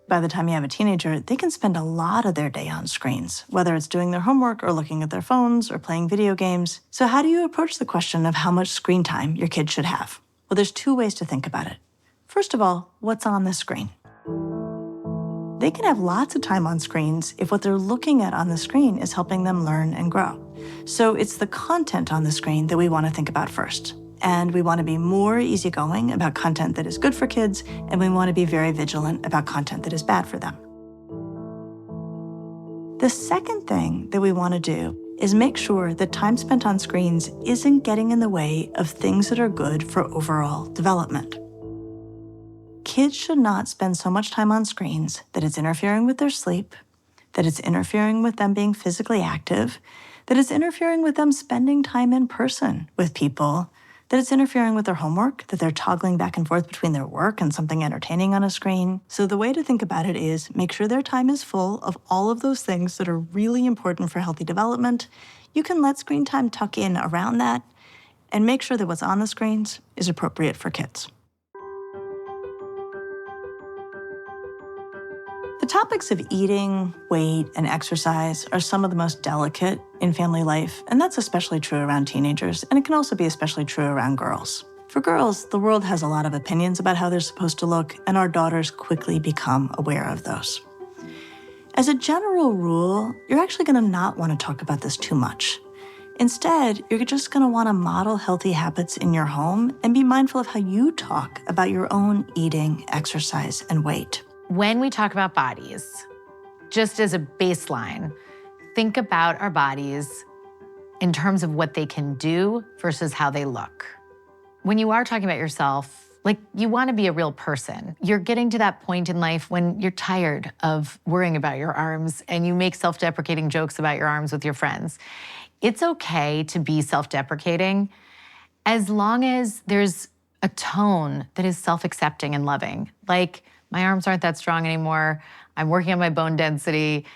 By the time you have a teenager, they can spend a lot of their day on screens, whether it's doing their homework or looking at their phones or playing video games. So how do you approach the question of how much screen time your kid should have? Well, there's two ways to think about it. First of all, what's on the screen? They can have lots of time on screens if what they're looking at on the screen is helping them learn and grow. So it's the content on the screen that we want to think about first. And we want to be more easygoing about content that is good for kids, and we want to be very vigilant about content that is bad for them. The second thing that we want to do is make sure that time spent on screens isn't getting in the way of things that are good for overall development. Kids should not spend so much time on screens that it's interfering with their sleep, that it's interfering with them being physically active, that it's interfering with them spending time in person with people, that it's interfering with their homework, that they're toggling back and forth between their work and something entertaining on a screen. So the way to think about it is make sure their time is full of all of those things that are really important for healthy development. You can let screen time tuck in around that and make sure that what's on the screens is appropriate for kids. The topics of eating, weight, and exercise are some of the most delicate in family life, and that's especially true around teenagers, and it can also be especially true around girls. For girls, the world has a lot of opinions about how they're supposed to look, and our daughters quickly become aware of those. As a general rule, you're actually going to not want to talk about this too much. Instead, you're just going to want to model healthy habits in your home and be mindful of how you talk about your own eating, exercise, and weight. When we talk about bodies, just as a baseline, think about our bodies in terms of what they can do versus how they look. When you are talking about yourself, you want to be a real person. You're getting to that point in life when you're tired of worrying about your arms and you make self-deprecating jokes about your arms with your friends. It's okay to be self-deprecating as long as there's a tone that is self-accepting and loving. my arms aren't that strong anymore. I'm working on my bone density.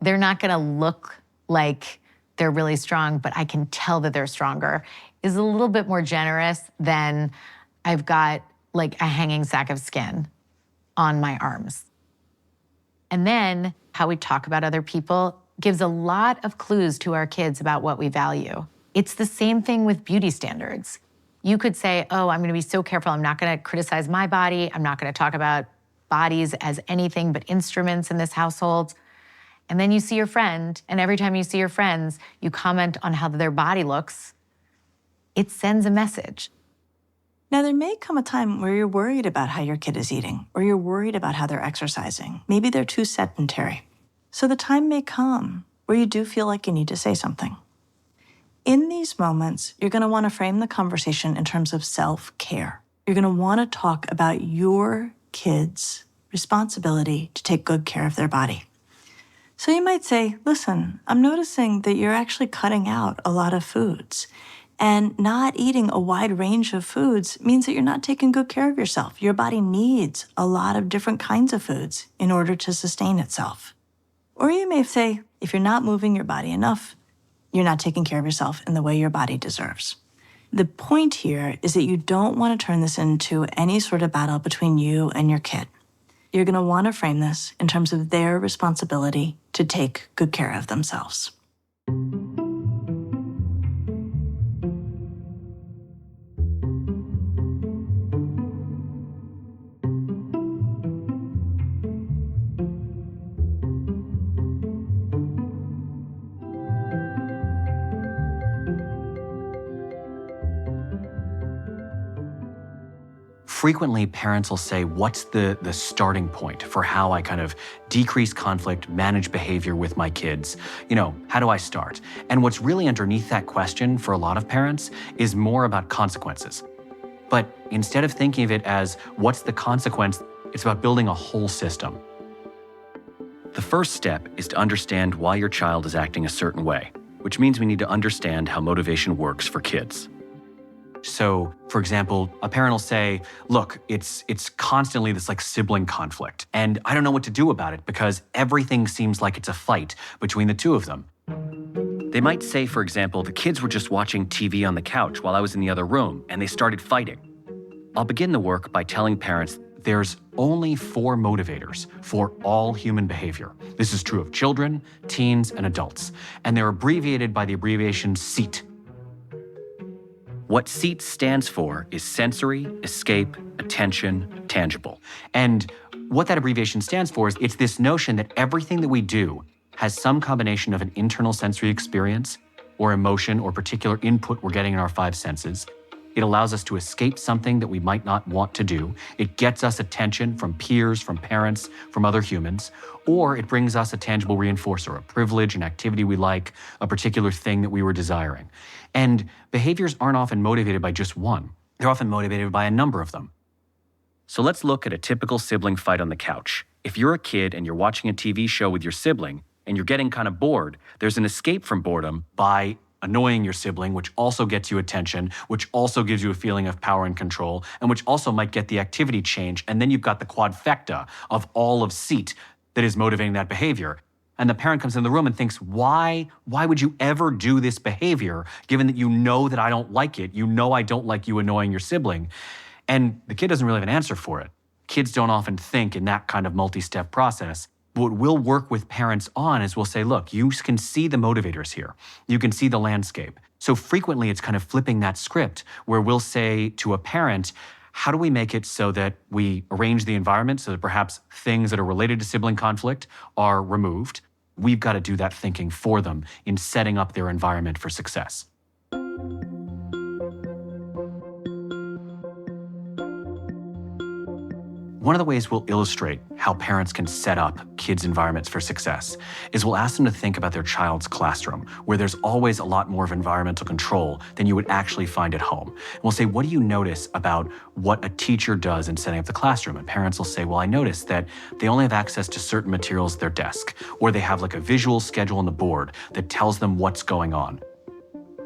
They're not gonna look like they're really strong, but I can tell that they're stronger, is a little bit more generous than I've got like a hanging sack of skin on my arms. And then how we talk about other people gives a lot of clues to our kids about what we value. It's the same thing with beauty standards. You could say, oh, I'm gonna be so careful. I'm not gonna criticize my body. I'm not gonna talk about bodies as anything but instruments in this household. And then you see your friend, and every time you see your friends, you comment on how their body looks. It sends a message. Now, there may come a time where you're worried about how your kid is eating, or you're worried about how they're exercising. Maybe they're too sedentary. So the time may come where you do feel like you need to say something. In these moments, you're gonna wanna frame the conversation in terms of self-care. You're gonna wanna talk about your kids' responsibility to take good care of their body. So you might say, listen, I'm noticing that you're actually cutting out a lot of foods. And not eating a wide range of foods means that you're not taking good care of yourself. Your body needs a lot of different kinds of foods in order to sustain itself. Or you may say, if you're not moving your body enough, you're not taking care of yourself in the way your body deserves. The point here is that you don't want to turn this into any sort of battle between you and your kid. You're going to want to frame this in terms of their responsibility to take good care of themselves. Frequently, parents will say, what's the starting point for how I kind of decrease conflict, manage behavior with my kids? How do I start? And what's really underneath that question for a lot of parents is more about consequences. But instead of thinking of it as what's the consequence, it's about building a whole system. The first step is to understand why your child is acting a certain way, which means we need to understand how motivation works for kids. So, for example, a parent will say, look, it's constantly this like sibling conflict, and I don't know what to do about it because everything seems like it's a fight between the two of them. They might say, for example, the kids were just watching TV on the couch while I was in the other room, and they started fighting. I'll begin the work by telling parents there's only 4 motivators for all human behavior. This is true of children, teens, and adults, and they're abbreviated by the abbreviation SEAT. What SEAT stands for is sensory, escape, attention, tangible. And what that abbreviation stands for is it's this notion that everything that we do has some combination of an internal sensory experience or emotion or particular input we're getting in our 5 senses. It allows us to escape something that we might not want to do. It gets us attention from peers, from parents, from other humans, or it brings us a tangible reinforcer, a privilege, an activity we like, a particular thing that we were desiring. And behaviors aren't often motivated by just one. They're often motivated by a number of them. So let's look at a typical sibling fight on the couch. If you're a kid and you're watching a TV show with your sibling and you're getting kind of bored, there's an escape from boredom by annoying your sibling, which also gets you attention, which also gives you a feeling of power and control, and which also might get the activity change. And then you've got the quadfecta of all of SEAT that is motivating that behavior. And the parent comes in the room and thinks, why would you ever do this behavior, given that you know that I don't like it? You know I don't like you annoying your sibling. And the kid doesn't really have an answer for it. Kids don't often think in that kind of multi-step process. What we'll work with parents on is we'll say, look, you can see the motivators here. You can see the landscape. So frequently it's kind of flipping that script where we'll say to a parent, how do we make it so that we arrange the environment so that perhaps things that are related to sibling conflict are removed? We've got to do that thinking for them in setting up their environment for success. One of the ways we'll illustrate how parents can set up kids' environments for success is we'll ask them to think about their child's classroom, where there's always a lot more of environmental control than you would actually find at home. And we'll say, what do you notice about what a teacher does in setting up the classroom? And parents will say, well, I noticed that they only have access to certain materials at their desk, or they have like a visual schedule on the board that tells them what's going on.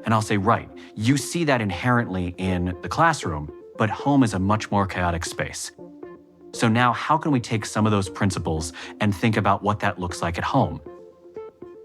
And I'll say, right, you see that inherently in the classroom, but home is a much more chaotic space. So now how can we take some of those principles and think about what that looks like at home?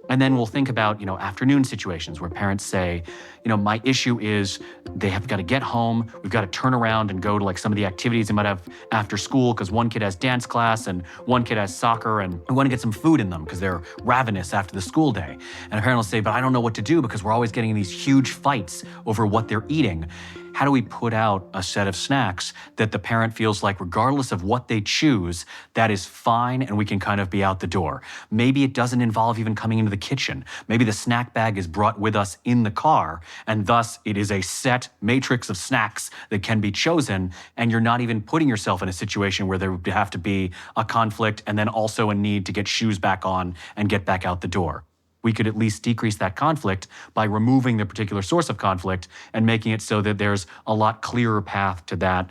And then we'll think about, afternoon situations where parents say, my issue is they have got to get home. We've got to turn around and go to like some of the activities they might have after school because one kid has dance class and one kid has soccer, and we want to get some food in them because they're ravenous after the school day. And a parent will say, but I don't know what to do because we're always getting these huge fights over what they're eating. How do we put out a set of snacks that the parent feels like, regardless of what they choose, that is fine and we can kind of be out the door? Maybe it doesn't involve even coming into the kitchen. Maybe the snack bag is brought with us in the car, and thus it is a set matrix of snacks that can be chosen, and you're not even putting yourself in a situation where there would have to be a conflict and then also a need to get shoes back on and get back out the door. We could at least decrease that conflict by removing the particular source of conflict and making it so that there's a lot clearer path to that,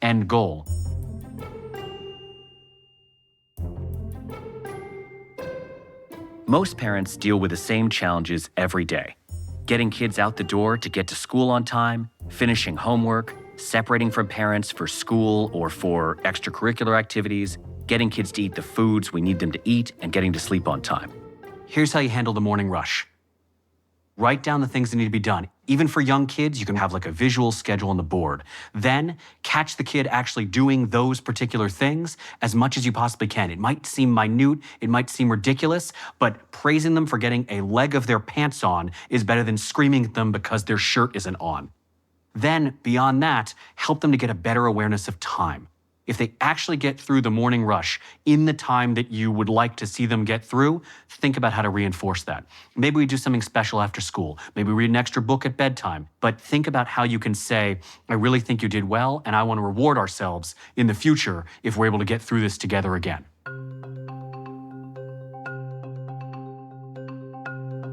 end goal. Most parents deal with the same challenges every day. Getting kids out the door to get to school on time, finishing homework, separating from parents for school or for extracurricular activities, getting kids to eat the foods we need them to eat, and getting to sleep on time. Here's how you handle the morning rush. Write down the things that need to be done. Even for young kids, you can have like a visual schedule on the board. Then catch the kid actually doing those particular things as much as you possibly can. It might seem minute, it might seem ridiculous, but praising them for getting a leg of their pants on is better than screaming at them because their shirt isn't on. Then, beyond that, help them to get a better awareness of time. If they actually get through the morning rush in the time that you would like to see them get through, think about how to reinforce that. Maybe we do something special after school. Maybe we read an extra book at bedtime. But think about how you can say, I really think you did well, and I want to reward ourselves in the future if we're able to get through this together again.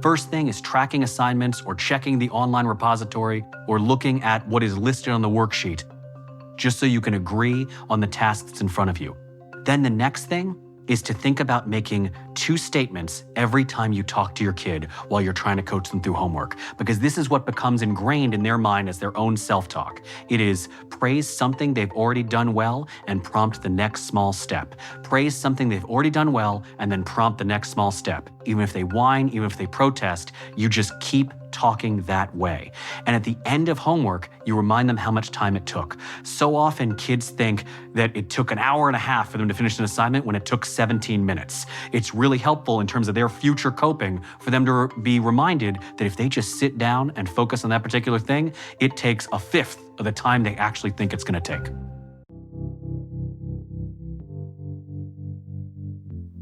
First thing is tracking assignments or checking the online repository or looking at what is listed on the worksheet, just so you can agree on the task that's in front of you. Then the next thing is to think about making 2 statements every time you talk to your kid while you're trying to coach them through homework, because this is what becomes ingrained in their mind as their own self-talk. It is praise something they've already done well and prompt the next small step. Praise something they've already done well and then prompt the next small step. Even if they whine, even if they protest, you just keep talking that way. And at the end of homework, you remind them how much time it took. So often kids think that it took an hour and a half for them to finish an assignment when it took 17 minutes. It's really helpful in terms of their future coping for them to be reminded that if they just sit down and focus on that particular thing, it takes a fifth of the time they actually think it's going to take.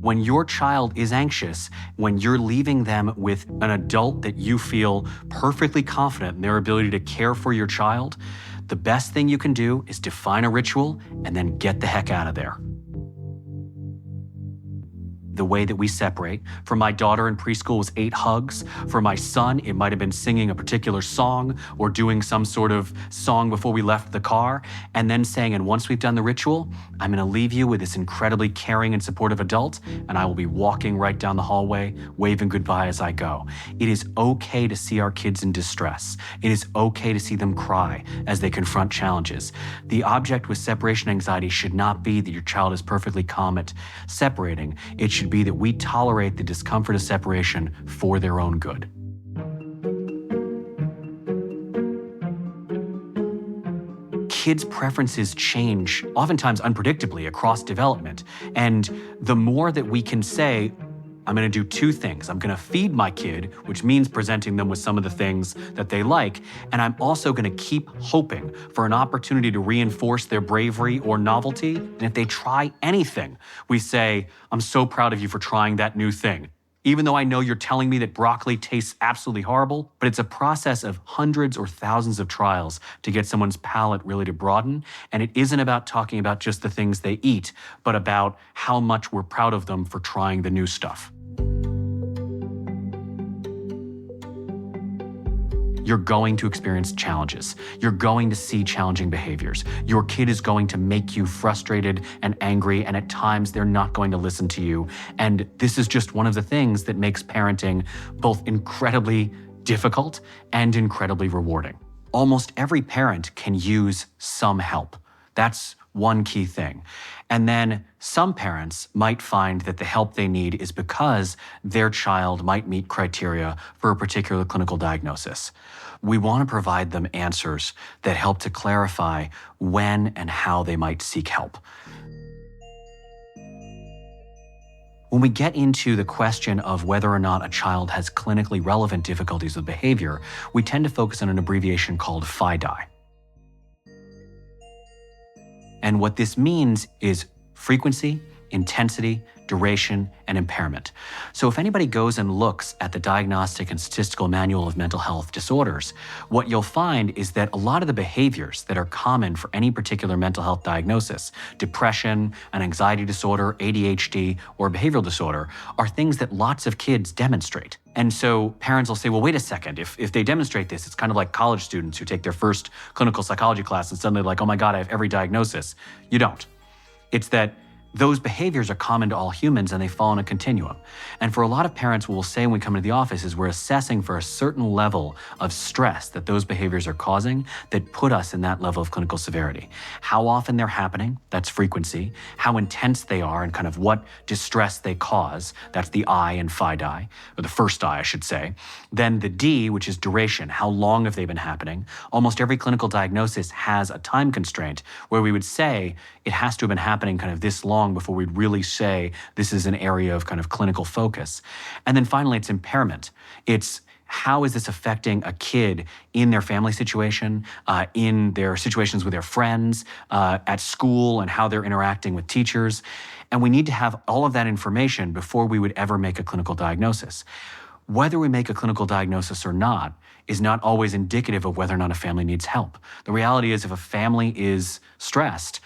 When your child is anxious, when you're leaving them with an adult that you feel perfectly confident in their ability to care for your child, the best thing you can do is define a ritual and then get the heck out of there. The way that we separate. For my daughter in preschool was 8 hugs. For my son, it might have been singing a particular song or doing some sort of song before we left the car, and then saying, and once we've done the ritual, I'm gonna leave you with this incredibly caring and supportive adult, and I will be walking right down the hallway, waving goodbye as I go. It is okay to see our kids in distress. It is okay to see them cry as they confront challenges. The object with separation anxiety should not be that your child is perfectly calm at separating. It should be that we tolerate the discomfort of separation for their own good. Kids' preferences change, oftentimes unpredictably, across development. And the more that we can say, I'm gonna do 2 things. I'm gonna feed my kid, which means presenting them with some of the things that they like, and I'm also gonna keep hoping for an opportunity to reinforce their bravery or novelty. And if they try anything, we say, I'm so proud of you for trying that new thing. Even though I know you're telling me that broccoli tastes absolutely horrible, but it's a process of hundreds or thousands of trials to get someone's palate really to broaden. And it isn't about talking about just the things they eat, but about how much we're proud of them for trying the new stuff. You're going to experience challenges. You're going to see challenging behaviors. Your kid is going to make you frustrated and angry, and at times they're not going to listen to you. And this is just one of the things that makes parenting both incredibly difficult and incredibly rewarding. Almost every parent can use some help. That's one key thing. And then some parents might find that the help they need is because their child might meet criteria for a particular clinical diagnosis. We want to provide them answers that help to clarify when and how they might seek help. When we get into the question of whether or not a child has clinically relevant difficulties with behavior, we tend to focus on an abbreviation called FIDI. And what this means is frequency, intensity, duration, and impairment. So if anybody goes and looks at the Diagnostic and Statistical Manual of Mental Health Disorders, what you'll find is that a lot of the behaviors that are common for any particular mental health diagnosis, depression, an anxiety disorder, ADHD, or behavioral disorder, are things that lots of kids demonstrate. And so parents will say, well, wait a second, if they demonstrate this, it's kind of like college students who take their first clinical psychology class and suddenly like, oh my God, I have every diagnosis. You don't. It's that those behaviors are common to all humans and they fall in a continuum. And for a lot of parents, what we'll say when we come into the office is we're assessing for a certain level of stress that those behaviors are causing that put us in that level of clinical severity. How often they're happening, that's frequency. How intense they are and kind of what distress they cause, that's the I in FIDI, or the first I should say. Then the D, which is duration, how long have they been happening? Almost every clinical diagnosis has a time constraint where we would say it has to have been happening kind of this long before we'd really say this is an area of kind of clinical focus. And then finally, it's impairment. It's how is this affecting a kid in their family situation, in their situations with their friends, at school, and how they're interacting with teachers. And we need to have all of that information before we would ever make a clinical diagnosis. Whether we make a clinical diagnosis or not is not always indicative of whether or not a family needs help. The reality is if a family is stressed,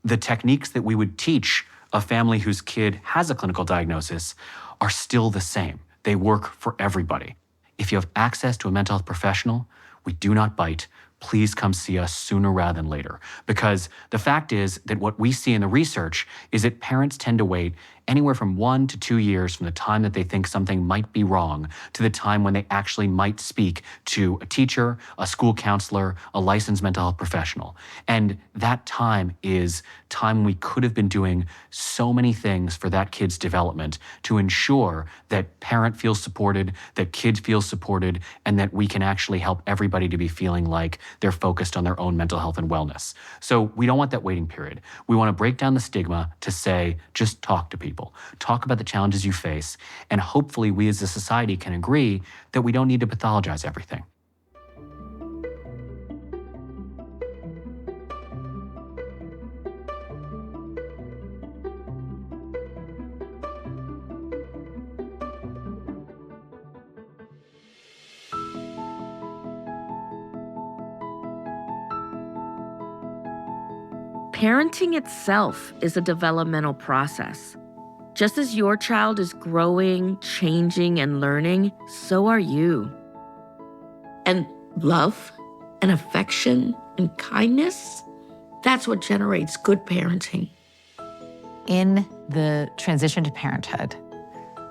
the techniques that we would teach a family whose kid has a clinical diagnosis are still the same. They work for everybody. If you have access to a mental health professional, we do not bite. Please come see us sooner rather than later. Because the fact is that what we see in the research is that parents tend to wait anywhere from 1 to 2 years from the time that they think something might be wrong to the time when they actually might speak to a teacher, a school counselor, a licensed mental health professional. And that time is time we could have been doing so many things for that kid's development to ensure that parent feels supported, that kids feel supported, and that we can actually help everybody to be feeling like they're focused on their own mental health and wellness. So we don't want that waiting period. We want to break down the stigma to say, just talk to people. Talk about the challenges you face, and hopefully we as a society can agree that we don't need to pathologize everything. Parenting itself is a developmental process. Just as your child is growing, changing, and learning, so are you. And love and affection and kindness, that's what generates good parenting. In the transition to parenthood,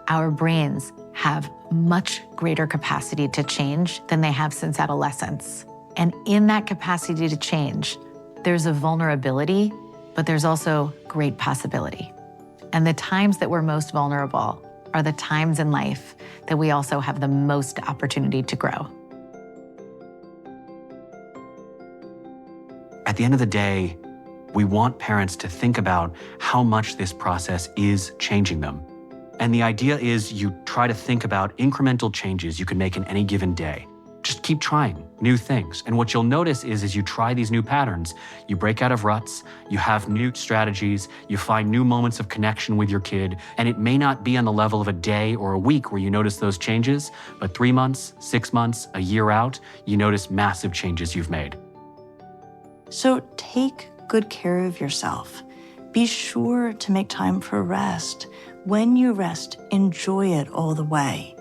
our brains have much greater capacity to change than they have since adolescence. And in that capacity to change, there's a vulnerability, but there's also great possibility. And the times that we're most vulnerable are the times in life that we also have the most opportunity to grow. At the end of the day, we want parents to think about how much this process is changing them. And the idea is you try to think about incremental changes you can make in any given day. Just keep trying new things. And what you'll notice is as you try these new patterns, you break out of ruts, you have new strategies, you find new moments of connection with your kid, and it may not be on the level of a day or a week where you notice those changes, but 3 months, 6 months, a year out, you notice massive changes you've made. So take good care of yourself. Be sure to make time for rest. When you rest, enjoy it all the way.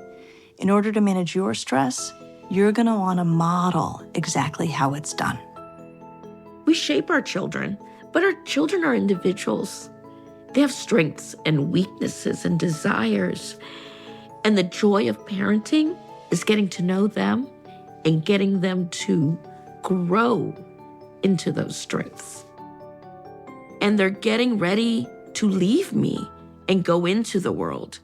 In order to manage your stress, you're going to want to model exactly how it's done. We shape our children, but our children are individuals. They have strengths and weaknesses and desires. And the joy of parenting is getting to know them and getting them to grow into those strengths. and they're getting ready to leave me and go into the world.